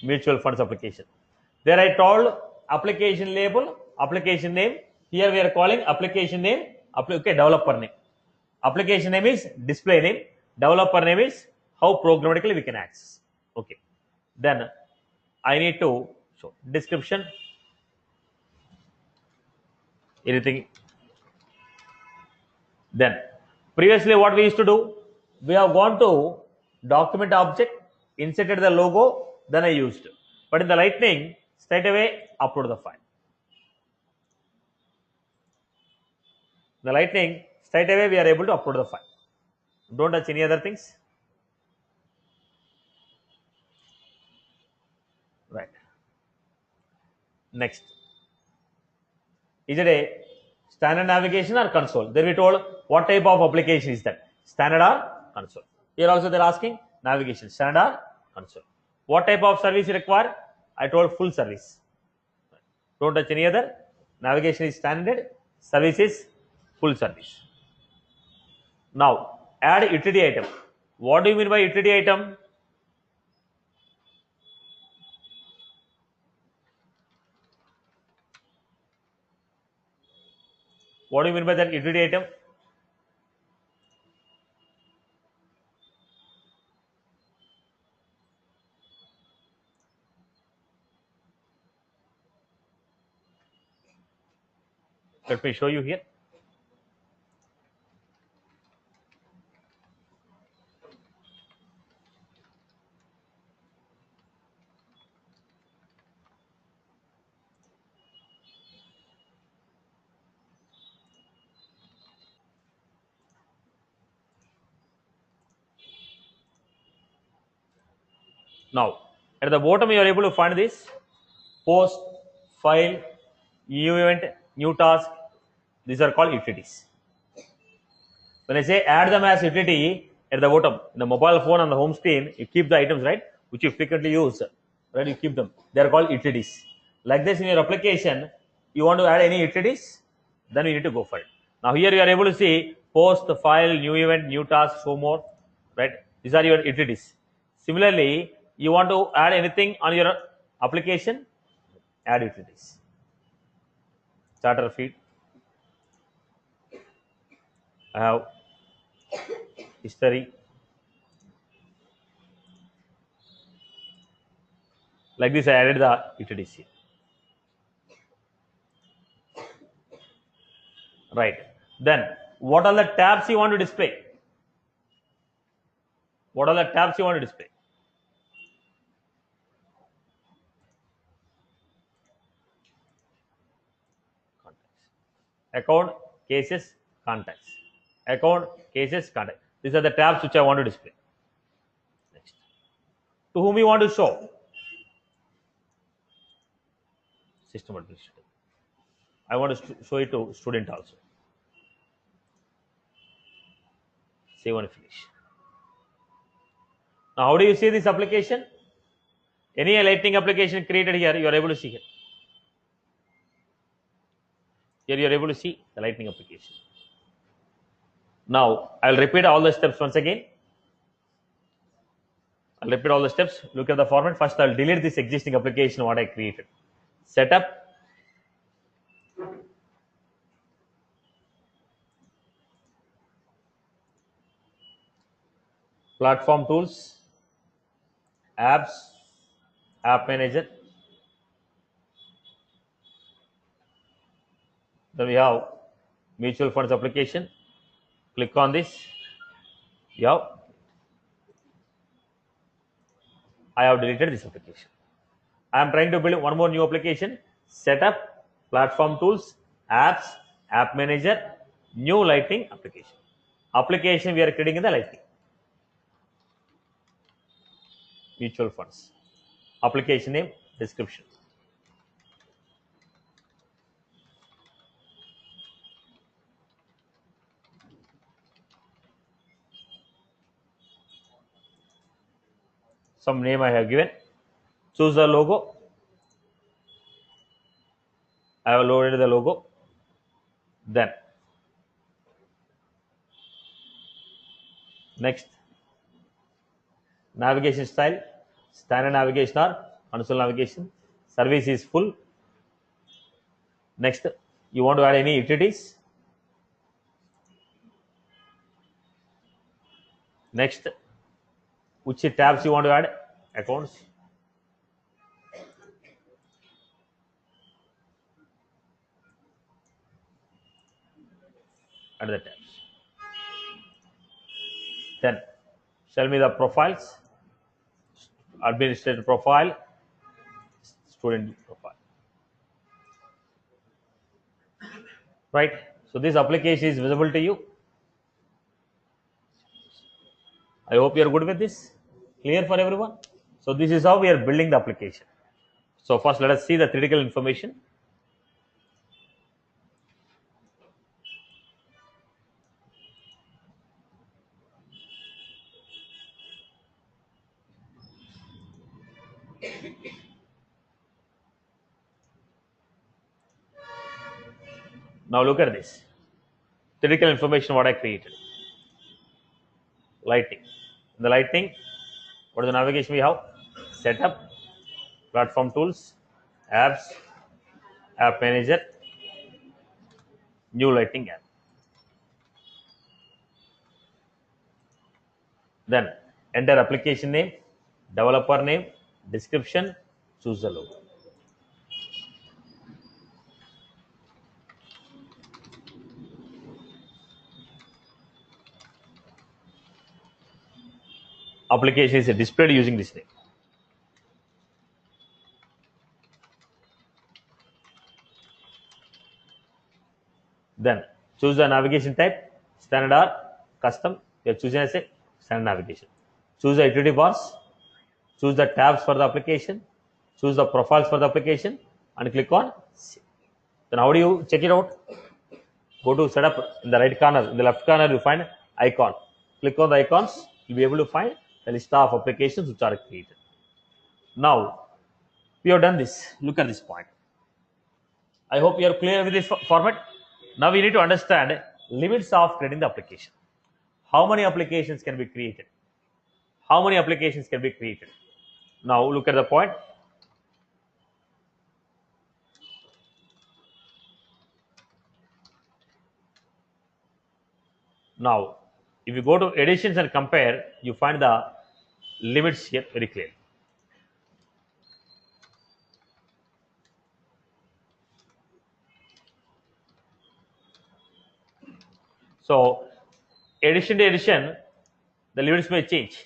mutual funds application. There I told application label, application name. Here we are calling application name, okay, developer name. Application name is display name. Developer name is how programmatically we can access. Okay. Then I need to show description. Anything. Then previously what we used to do, we have gone to document object, inserted the logo, then I used. But in the Lightning, straight away upload the file. The Lightning, straight away we are able to upload the file. Don't touch any other things. Right. Next. Is it a standard navigation or console? Then we told what type of application is that? Standard or console. Here also they're asking navigation, standard or console. What type of service you require? I told full service. Don't touch any other. Navigation is standard, service is full service. Now, add utility item. What do you mean by utility item? What do you mean by that utility item? Let me show you here. Now, at the bottom, you are able to find this post, file, new event, new task. These are called utilities. When I say add them as utility, at the bottom, in the mobile phone on the home screen, you keep the items, right, which you frequently use, right? You keep them. They are called utilities. Like this, in your application, you want to add any utilities, then you need to go for it. Now here you are able to see post, file, new event, new task, so more, right? These are your utilities. Similarly, you want to add anything on your application, add utilities. Starter feed. I have history. Like this, I added the utilities here. Right. Then, what are the tabs you want to display? What are the tabs you want to display? Contacts. Account, cases, contacts. Account, cases, contacts. These are the tabs which I want to display. Next. To whom you want to show? System administrator. I want to show it to student also. Save and finish. Now, how do you see this application? Any lightning application created here, you are able to see here. Here you are able to see the lightning application. Now, I will repeat all the steps once again. I'll repeat all the steps. Look at the format. First, I'll delete this existing application what I created. Setup. Platform tools. Apps. App manager. Then we have mutual funds application. Click on this. Yeah. I have deleted this application. I am trying to build one more new application. Setup, platform tools, apps, app manager, new lightning application. Application we are creating in the lightning. Mutual funds. Application name, description. Some name I have given. Choose the logo. I have loaded the logo. Then next, navigation style, standard navigation or console navigation. Service is full. Next, you want to add any utilities. Next, which tabs you want to add? Accounts. Add the tabs. Then show me the profiles. Administrator profile, student profile. Right. So this application is visible to you. I hope you are good with this. Clear for everyone? So this is how we are building the application. So first let us see the critical information. Now look at this. Critical information what I created. Lighting. In the lighting, what is the navigation we have? Setup, platform tools, apps, app manager, new lighting app. Then enter application name, developer name, description, choose the logo. application is displayed using this name. Then choose the navigation type, standard or custom. You are choosing as a standard navigation. Choose the utility bars, choose the tabs for the application, choose the profiles for the application, and click on save. Then how do you check it out? Go to setup in the right corner, in the left corner you find icon. Click on the icons, you'll be able to find the list of applications which are created. Now, we have done this. Look at this point. I hope you are clear with this format. Now we need to understand limits of creating the application. How many applications can be created? How many applications can be created? Now look at the point. Now, if you go to additions and compare, you find the limits here very clear. So, addition to addition, the limits may change.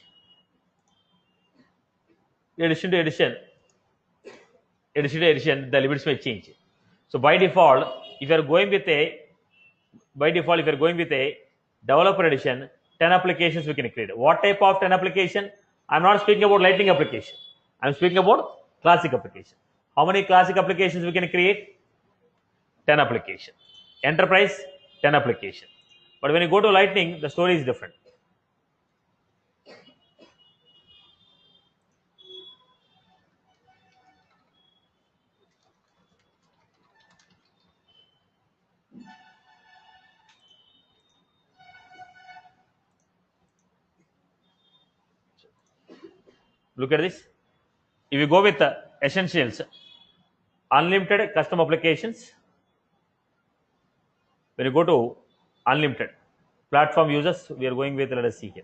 Addition to addition, the limits may change. So, by default, if you are going with a developer edition, 10 applications we can create. What type of 10 application? I'm not speaking about lightning application. I'm speaking about classic application. How many classic applications we can create? 10 application. Enterprise, 10 application. But when you go to lightning, the story is different. Look at this. If you go with the essentials, unlimited custom applications, when you go to unlimited platform users, we are going with, let us see here,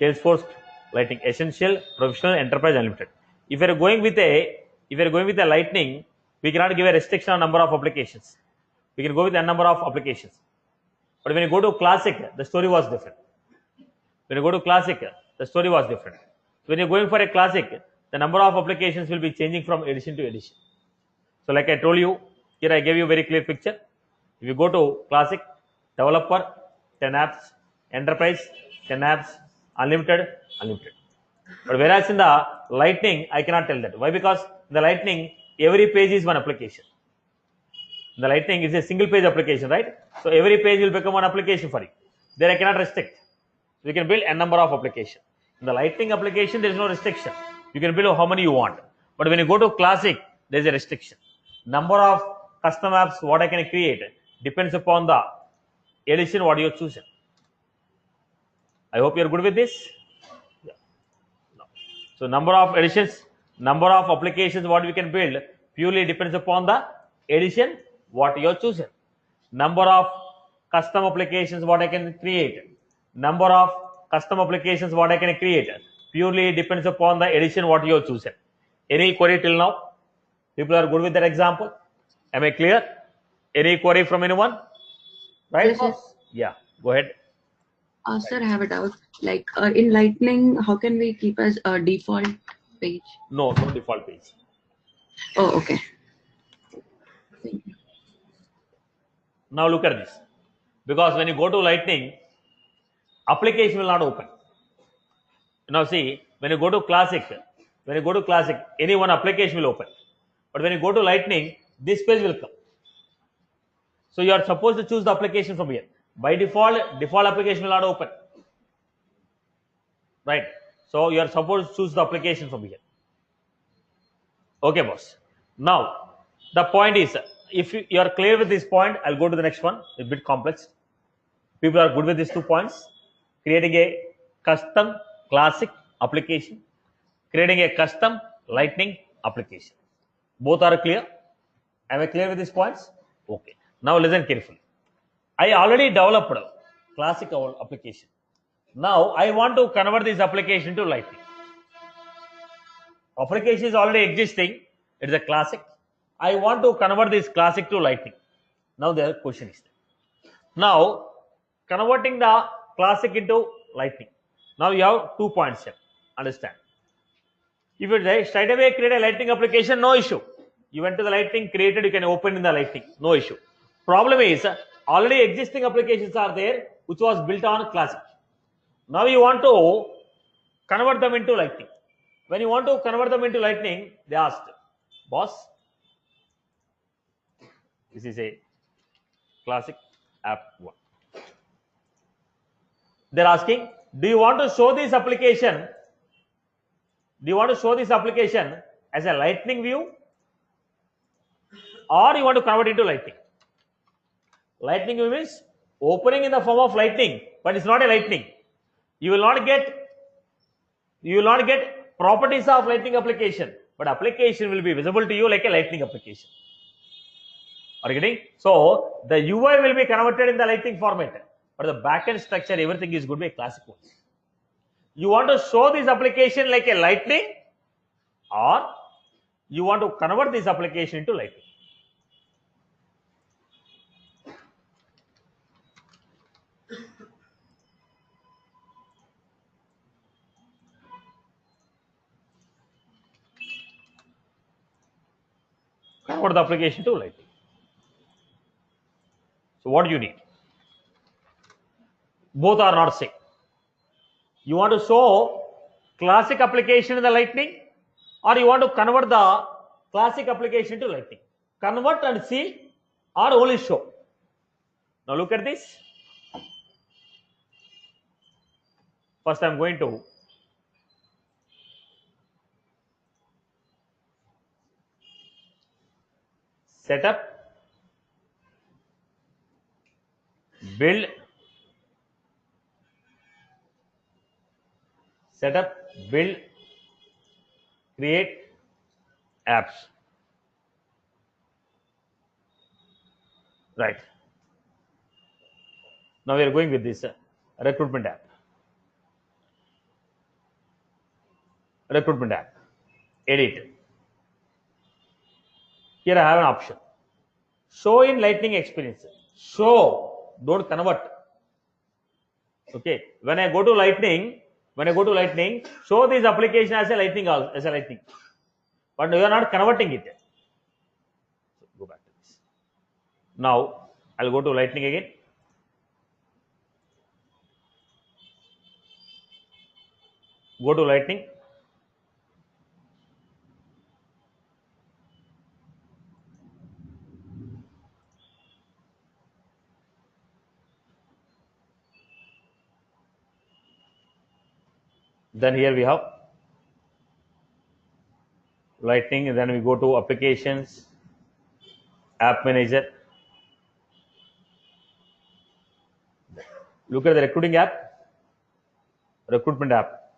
Salesforce Lightning Essential, Professional, Enterprise, Unlimited. If you are going with a Lightning, we cannot give a restriction on number of applications. We can go with a number of applications. But when you go to Classic, the story was different. When you go to Classic, the story was different. When you're going for a Classic, the number of applications will be changing from edition to edition. So like I told you, here I gave you a very clear picture. If you go to Classic, Developer, 10 apps, Enterprise, 10 apps, Unlimited. But whereas in the Lightning, I cannot tell that. Why? Because in the Lightning, every page is one application. In the Lightning is a single page application, right? So every page will become one application for you. There I cannot restrict. You can build a number of applications. In the Lightning application, there is no restriction. You can build how many you want. But when you go to Classic, there is a restriction. Number of custom apps, what I can create, depends upon the edition what you have chosen. I hope you are good with this. Yeah. No. So number of editions, number of applications what we can build purely depends upon the edition what you have chosen. Number of custom applications what I can create, number of custom applications what I can create purely depends upon the edition what you have chosen. Any query till now? People are good with that example? Am I clear? Any query from anyone? Right? Yes. Yeah, go ahead. Sir, I have a doubt. Like in Lightning, how can we keep as a default page? No default page. Oh, okay. Thank you. Now look at this. Because when you go to Lightning, application will not open. Now see, when you go to Classic, any one application will open. But when you go to Lightning, this page will come. So you are supposed to choose the application from here. By default application will not open. Right? So you are supposed to choose the application from here. Okay, boss. Now, the point is, if you are clear with this point, I'll go to the next one. It's a bit complex. People are good with these 2 points. Creating a custom Classic application, creating a custom Lightning application. Both are clear? Am I clear with these points? Okay. Now listen carefully. I already developed a Classic application. Now I want to convert this application to Lightning. Application is already existing. It is a Classic. I want to convert this Classic to Lightning. Now the question is there. Now converting the Classic into Lightning. Now you have 2 points here. Understand? If you straight away create a Lightning application, no issue. You went to the Lightning, created, you can open in the Lightning, no issue. Problem is, already existing applications are there, which was built on Classic. Now you want to convert them into Lightning. When you want to convert them into Lightning, they asked, boss, this is a Classic app 1. They're asking, do you want to show this application? Do you want to show this application as a Lightning view, or you want to convert it into Lightning? Lightning view means opening in the form of Lightning, but it's not a Lightning. You will not get properties of Lightning application, but application will be visible to you like a Lightning application. Are you getting? So the UI will be converted in the Lightning format, but the backend structure, everything is going to be a Classic one. You want to show this application like a Lightning, or you want to convert this application into Lightning. Convert the application to Lightning. So what do you need? Both are not same. You want to show Classic application in the Lightning, or you want to convert the Classic application to Lightning? Convert and see, or only show. Now look at this. First I am going to set up, build, set up, build, create apps. Right. Now we are going with this recruitment app. Recruitment app. Edit. Here I have an option. Show in Lightning experience. Show, don't convert. Okay. When I go to Lightning, show this application as a Lightning. But you are not converting it. So go back to this. Now I'll go to Lightning again. Go to Lightning. Then here we have Lightning, and then we go to applications, app manager. Look at the recruiting app, recruitment app.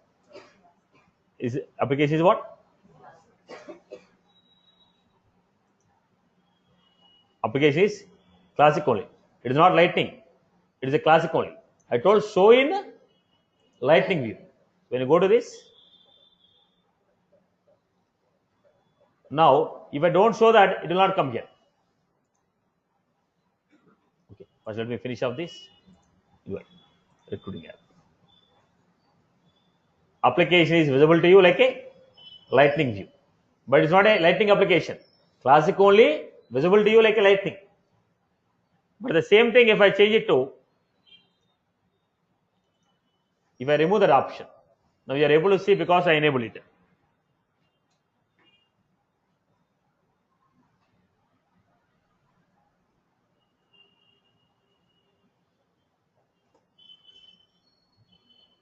Is application is what? Application is Classic only. It is not Lightning. It is a Classic only. I told show in Lightning view. When you go to this, now if I don't show that, it will not come here. Okay, first let me finish off this. UI, recruiting app. Application is visible to you like a Lightning view, but it's not a Lightning application. Classic only, visible to you like a Lightning. But the same thing if I change it to, if I remove that option, now you are able to see because I enable it.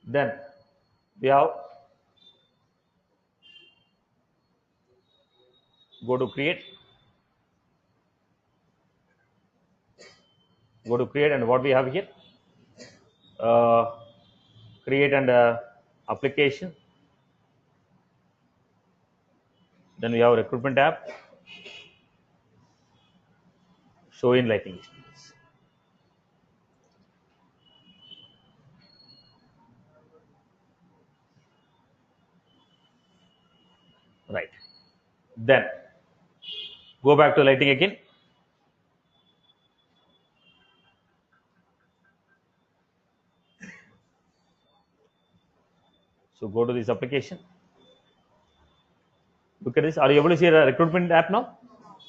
Then we have go to create, and what we have here, create and application. Then we have recruitment app, show in Lightning experience. Right. Then go back to Lightning again. So go to this application. Look at this. Are you able to see the recruitment app now?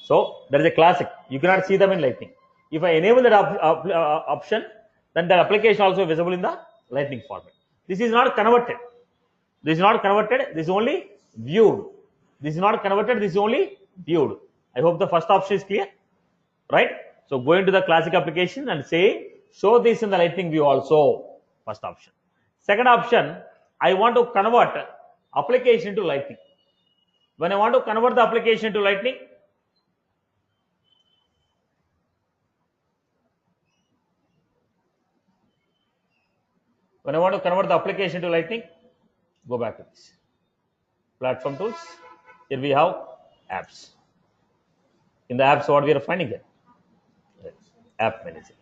So there is a classic. You cannot see them in Lightning. If I enable that option, then the application also visible in the Lightning format. This is not converted. This is not converted. This is only viewed. This is not converted. This is only viewed. I hope the first option is clear, right? So go into the classic application and say show this in the Lightning view also. First option. Second option, I want to convert application to Lightning. When I want to convert the application to Lightning, go back to this. Platform tools. Here we have apps. In the apps, what we are finding there? App manager.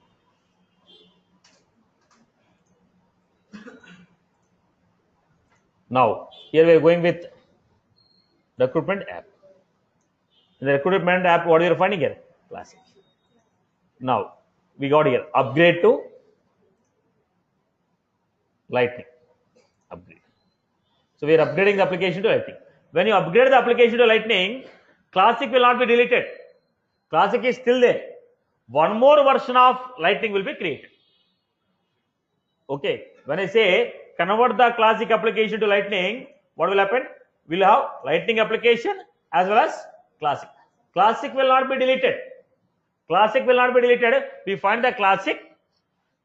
Now, here we are going with recruitment app. In the recruitment app, what we are finding here? Classic. Now, we got here upgrade to Lightning. Upgrade. So we are upgrading the application to Lightning. When you upgrade the application to Lightning, Classic will not be deleted. Classic is still there. One more version of Lightning will be created. Okay. When I say convert the Classic application to Lightning, what will happen? We'll have Lightning application as well as Classic. Classic will not be deleted. Classic will not be deleted. We find the Classic.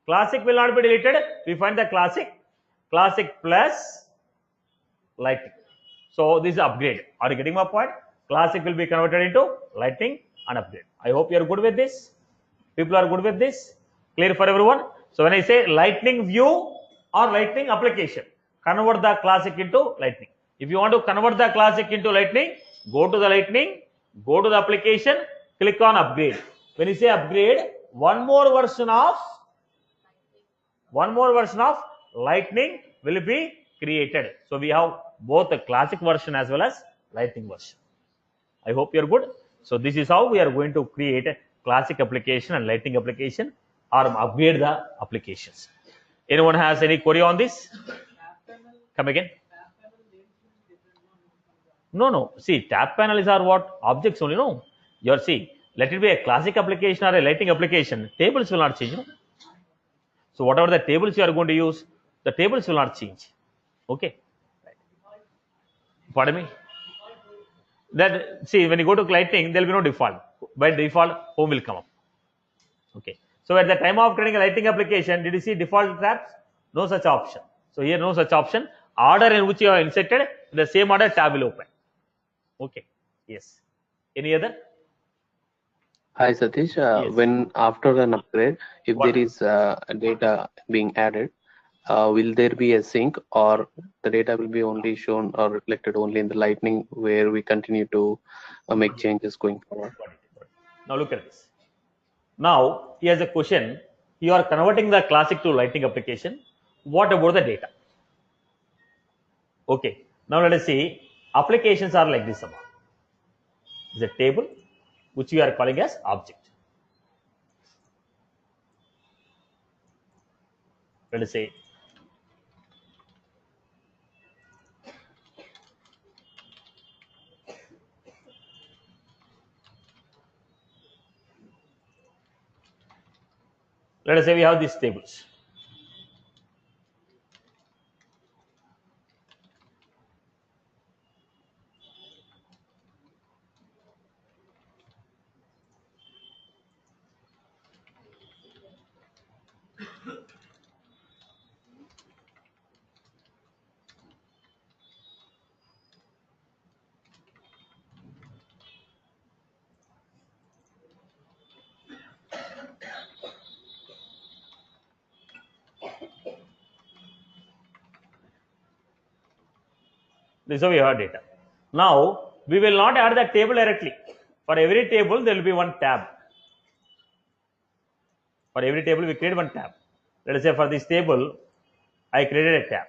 Classic will not be deleted. We find the Classic. Classic plus Lightning. So this is upgrade. Are you getting my point? Classic will be converted into Lightning and upgrade. I hope you are good with this. People are good with this. Clear for everyone? So when I say Lightning view or Lightning application, convert the Classic into Lightning. If you want to convert the Classic into Lightning, go to the Lightning, go to the application, click on upgrade. When you say upgrade, one more version of Lightning will be created. So we have both the Classic version as well as Lightning version. I hope you are good. So this is how we are going to create a Classic application and Lightning application or upgrade the applications. Anyone has any query on this? Come again. No. See, tab panels are what? Objects only, no? You're see, let it be a Classic application or a Lightning application. Tables will not change, no? So whatever the tables you are going to use, the tables will not change. Okay. Pardon me? That see, when you go to Lightning, there will be no default. By default, home will come up. Okay. So at the time of creating a Lightning application, did you see default tabs? No such option. So here, no such option. Order in which you are inserted, in the same order tab will open. Okay. Yes. Any other? Hi Satish, Yes. when after an upgrade, if What? there is data being added, will there be a sync or the data will be only shown or reflected only in the Lightning where we continue to make changes going forward? Now look at this. Now here's a question. You are converting the Classic to Lightning application. What about the data? Okay. Now let us see. Applications are like this. Is a table which you are calling as object. Let us say we have these tables. This is how we have data. Now we will not add the table directly. For every table, there will be one tab. For every table, we create one tab. Let us say for this table, I created a tab.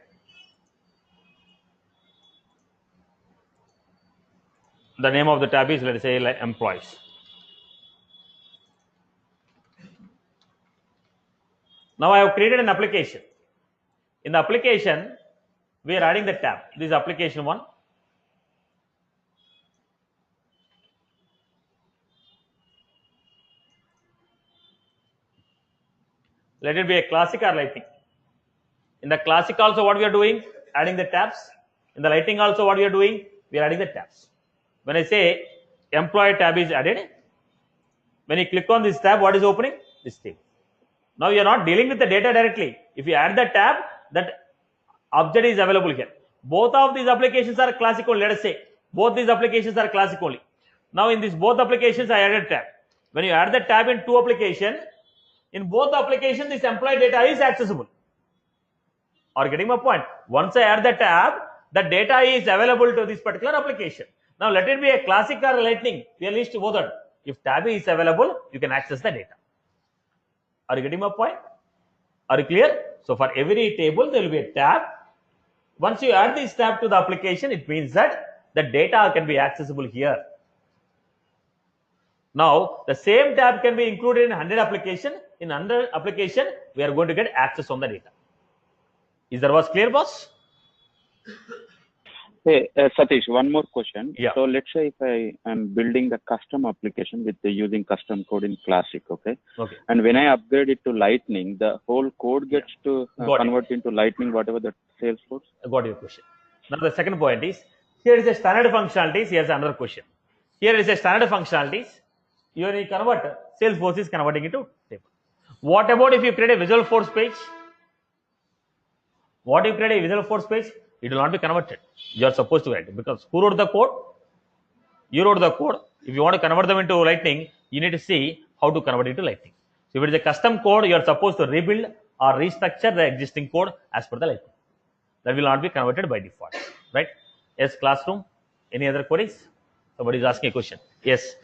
The name of the tab is, let us say, like employees. Now I have created an application. In the application, We are adding the tab. This is application 1. Let it be a classic or lightning. In the classic also what we are doing? Adding the tabs. In the lightning also what we are doing? We are adding the tabs. When I say employee tab is added, when you click on this tab, what is opening? This table. Now you are not dealing with the data directly. If you add the tab, that object is available here. Both of these applications are classic only. Let us say both these applications are classic only. Now in these both applications, I added tab. When you add the tab in two applications, in both the applications, this employee data is accessible. Are you getting my point? Once I add the tab, the data is available to this particular application. Now let it be a classic or lightning. We are least bothered. If tab is available, you can access the data. Are you getting my point? Are you clear? So for every table, there will be a tab. Once you add this tab to the application, it means that the data can be accessible here. Now, the same tab can be included in 100 application. In 100 application, we are going to get access on the data. Is that was clear, boss? Hey, Satish, one more question. Yeah. So let's say if I am building a custom application with using custom code in Classic, okay? Okay. And when I upgrade it to Lightning, the whole code gets to convert into Lightning, whatever the Salesforce? I got your question. Now the second point is, here is a standard functionalities. Here's another question. Here is a standard functionalities. You convert, Salesforce is converting into table. What about if you create a Visual Force page? What if you create a Visual Force page? It will not be converted. You are supposed to write it because who wrote the code? You wrote the code. If you want to convert them into Lightning, you need to see how to convert it to Lightning. So if it is a custom code, you are supposed to rebuild or restructure the existing code as per the Lightning. That will not be converted by default, right? Yes, classroom. Any other queries? Somebody is asking a question. Yes.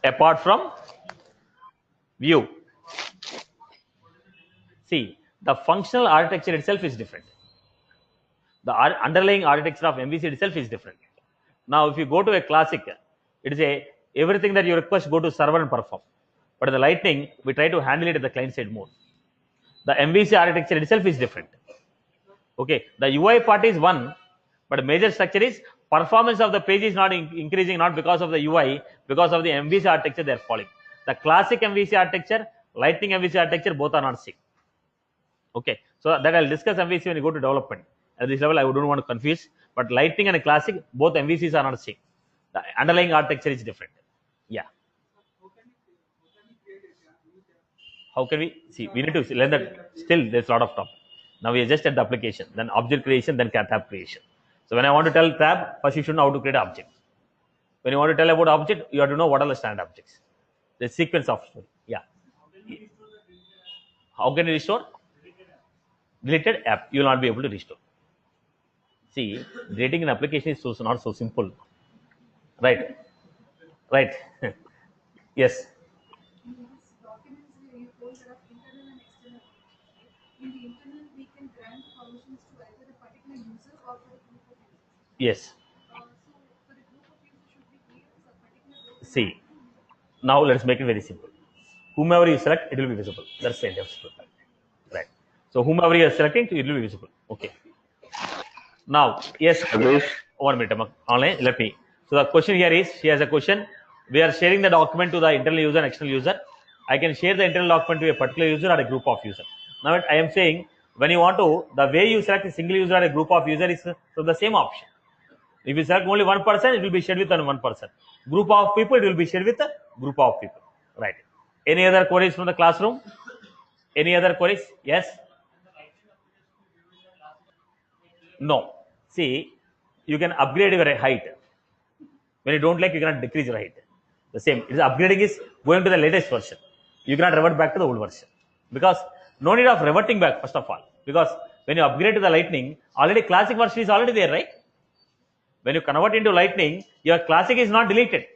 Apart from view. See, the functional architecture itself is different. The underlying architecture of MVC itself is different. Now, if you go to a classic, it is a everything that you request go to server and perform. But in the Lightning, we try to handle it at the client side mode. The MVC architecture itself is different. Okay, the UI part is one, but the major structure is performance of the page is not increasing, not because of the UI, because of the MVC architecture they are following. The classic MVC architecture, Lightning MVC architecture, both are not same. Okay, so that I'll discuss MVC when you go to development. At this level, I don't want to confuse, but Lightning and classic, both MVCs are not same. The underlying architecture is different. Yeah. How can we see? We need to learn that. Still, there's a lot of topic. Now we are just at the application, then object creation, then tab creation. So when I want to tell tab, first you should know how to create an object. When you want to tell about object, you have to know what are the standard objects. The sequence of story. Yeah. How can you restore? Deleted app, you will not be able to restore. See, deleting an application is not so simple. Right. Right. Yes. Yes. See, now let's make it very simple. Whomever you select, it will be visible. That's the end of story. Right. So whomever you are selecting, it will be visible. Okay. Now, yes. 1 minute. Online. Let me. So the question here is, she has a question. We are sharing the document to the internal user and external user. I can share the internal document to a particular user or a group of users. Now I am saying, when you want to, the way you select a single user or a group of user is from the same option. If you select only one person, it will be shared with one person. Group of people, it will be shared with a group of people. Right. Any other queries from the classroom? Any other queries? Yes? No. See, you can upgrade your height. When you don't like, you cannot decrease your height. The same. It is upgrading is going to the latest version. You cannot revert back to the old version. Because no need of reverting back, first of all. Because when you upgrade to the Lightning, already classic version is already there, right? When you convert into Lightning, your classic is not deleted.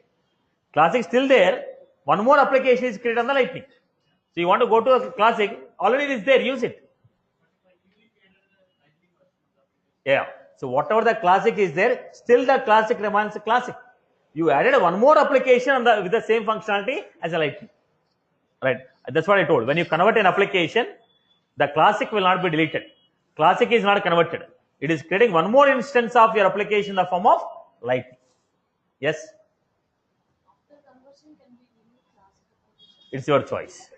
Classic is still there. One more application is created on the Lightning. So you want to go to a classic, already it is there, use it. Yeah. So whatever the classic is there, still the classic remains a classic. You added one more application with the same functionality as a Lightning. Right. That's what I told. When you convert an application, The classic will not be deleted. Classic is not converted. It is creating one more instance of your application in the form of lightning. Yes? It's your choice.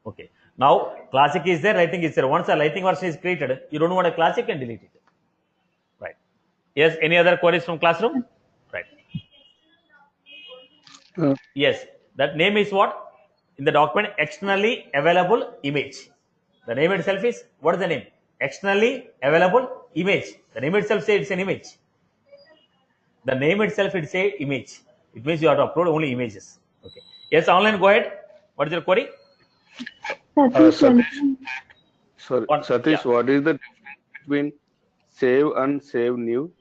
Okay. Now, classic is there, lightning is there. Once a lightning version is created, you don't want a classic, and delete it. Right. Yes, any other queries from classroom? Right. Yes, that name is what? In the document, externally available image. The name itself is, what is the name? Externally available image. The name itself says it's an image. The name itself, it says image. It means you have to upload only images. Okay. Yes, online, go ahead. What is your query? Satish, Yeah. what is the difference between save and save new?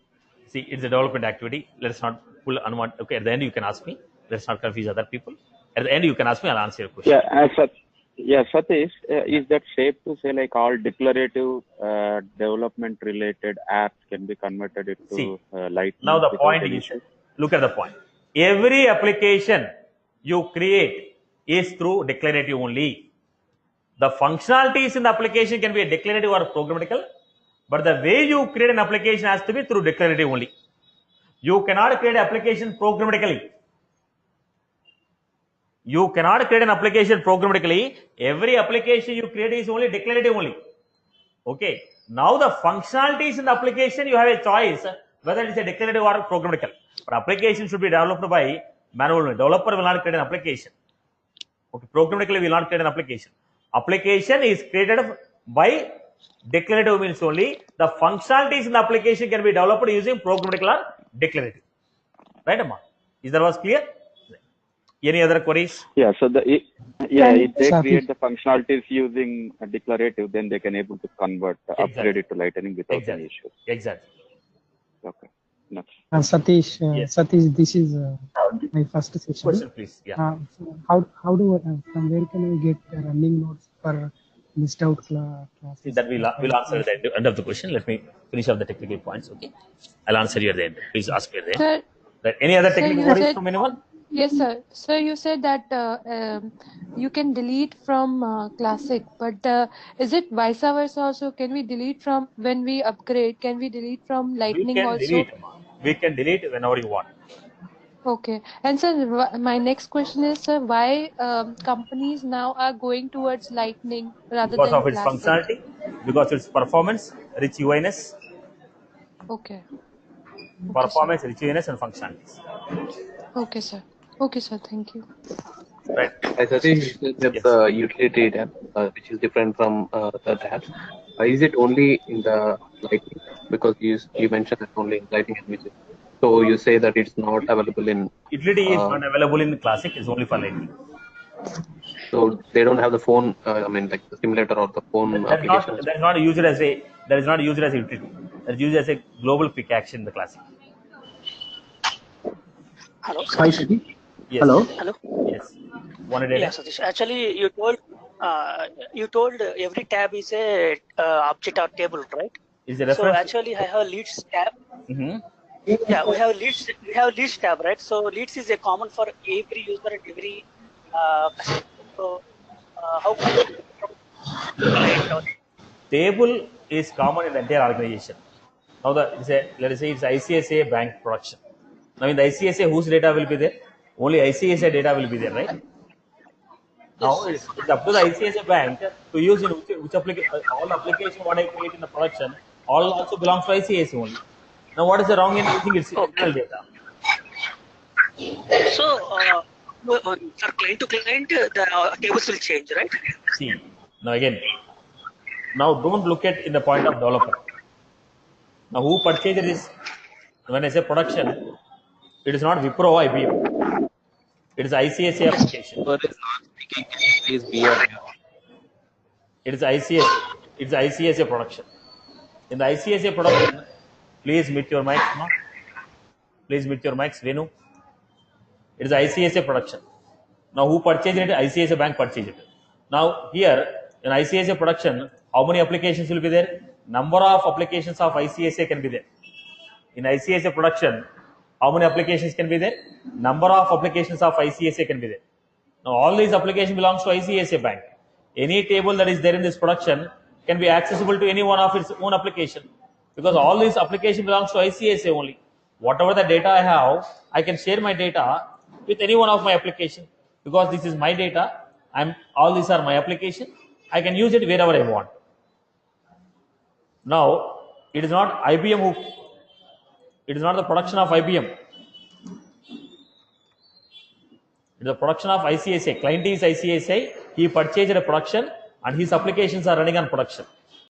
See, it's a development activity. Let's not pull unwanted. Okay, at the end you can ask me. Let's not confuse other people. At the end you can ask me. I'll answer your question. Satish, is that safe to say like all declarative development related apps can be converted into Lightning? Now the point is, look at the point. Every application you create is through declarative only. The functionalities in the application can be a declarative or programmatical, but the way you create an application has to be through declarative only. You cannot create an application programmatically. You cannot create an application programmatically. Every application you create is only declarative only. Okay. Now the functionalities in the application, you have a choice whether it is a declarative or programmatical. But application should be developed by manual. Developer will not create an application. Okay. Programmatically will not create an application. Application is created by declarative means only. The functionalities in the application can be developed using programmatical or declarative. Right, Amma? Is that was clear? Any other queries? Yeah. So if they create the functionalities using a declarative, then they can able to convert, upgrade it to Lightning without any issue. Exactly. Okay. Next. Satish, Yes. Satish, this is my first session. Question, please. Yeah. How do from where can I get running notes for missed out classes? That we'll answer at the end of the question. Let me finish off the technical points. Okay. I'll answer you at the end. Please ask me at the end. Sir, Right. Any other technical queries from anyone? yes, sir. Sir, you said that you can delete from Classic, but is it vice versa also? Can we delete from when we upgrade? Can we delete from Lightning also? We can delete whenever you want. Okay. And sir, my next question is, sir, why companies now are going towards Lightning rather Because than of its Classic? functionality, because its performance, rich UIness, Okay. performance, rich UIness, and functionalities. Okay, sir. Okay, sir. Thank you. Right. I think that's the utility tab, which is different from the tabs. Is it only in the Lightning? Because you mentioned that only in Lightning and Widget. So you say that it's not available in. Utility is not available in Classic. It's only for Lightning. So they don't have the phone. I mean, like the simulator or the phone application. That is not used as a. That is not used as a utility. That is used as a global quick action in the Classic. Hello. Hi, Satish. Yes. Hello. Yes. Wanted it? Yeah, Satish. Actually, you told every tab is a object or table, right? Is the So reference? actually, I have leads tab. Mm-hmm. Yeah, we have leads tab, right? So leads is a common for every user and every customer. So how come Table is common in the entire organization. Now let us say it's ICSA bank production. Now in the ICSA, whose data will be there? Only ICSA data will be there, right? Now it's up to the ICSA bank to use in which application. All application what I create in the production, all also belongs to ICSA only. Now what is the wrong in using its internal data? So for client to client, the tables will change, right? See, now again, now don't look at in the point of developer. Now who purchased this? When I say production, it is not Wipro or IBM. It is ICSA application. Whoever is not speaking, please be on mute. It is ICSA. It's ICSA production. In the ICSA production, please mute your mics, no? Please mute your mics, Venu. It is ICSA production. Now who purchased it? ICSA bank purchased it. Now here in ICSA production, how many applications will be there? Number of applications of ICSA can be there. In ICSA production, how many applications can be there? Number of applications of ICSA can be there. Now all these applications belongs to ICSA bank. Any table that is there in this production can be accessible to any one of its own application, because all these application belongs to ICSA only. Whatever the data I have, I can share my data with any one of my application, because this is my data. All these are my application. I can use it wherever I want. Now, it is not IBM who, it is not the production of IBM. It is the production of ICSA. Client is ICSA. He purchased a production and his applications are running on production.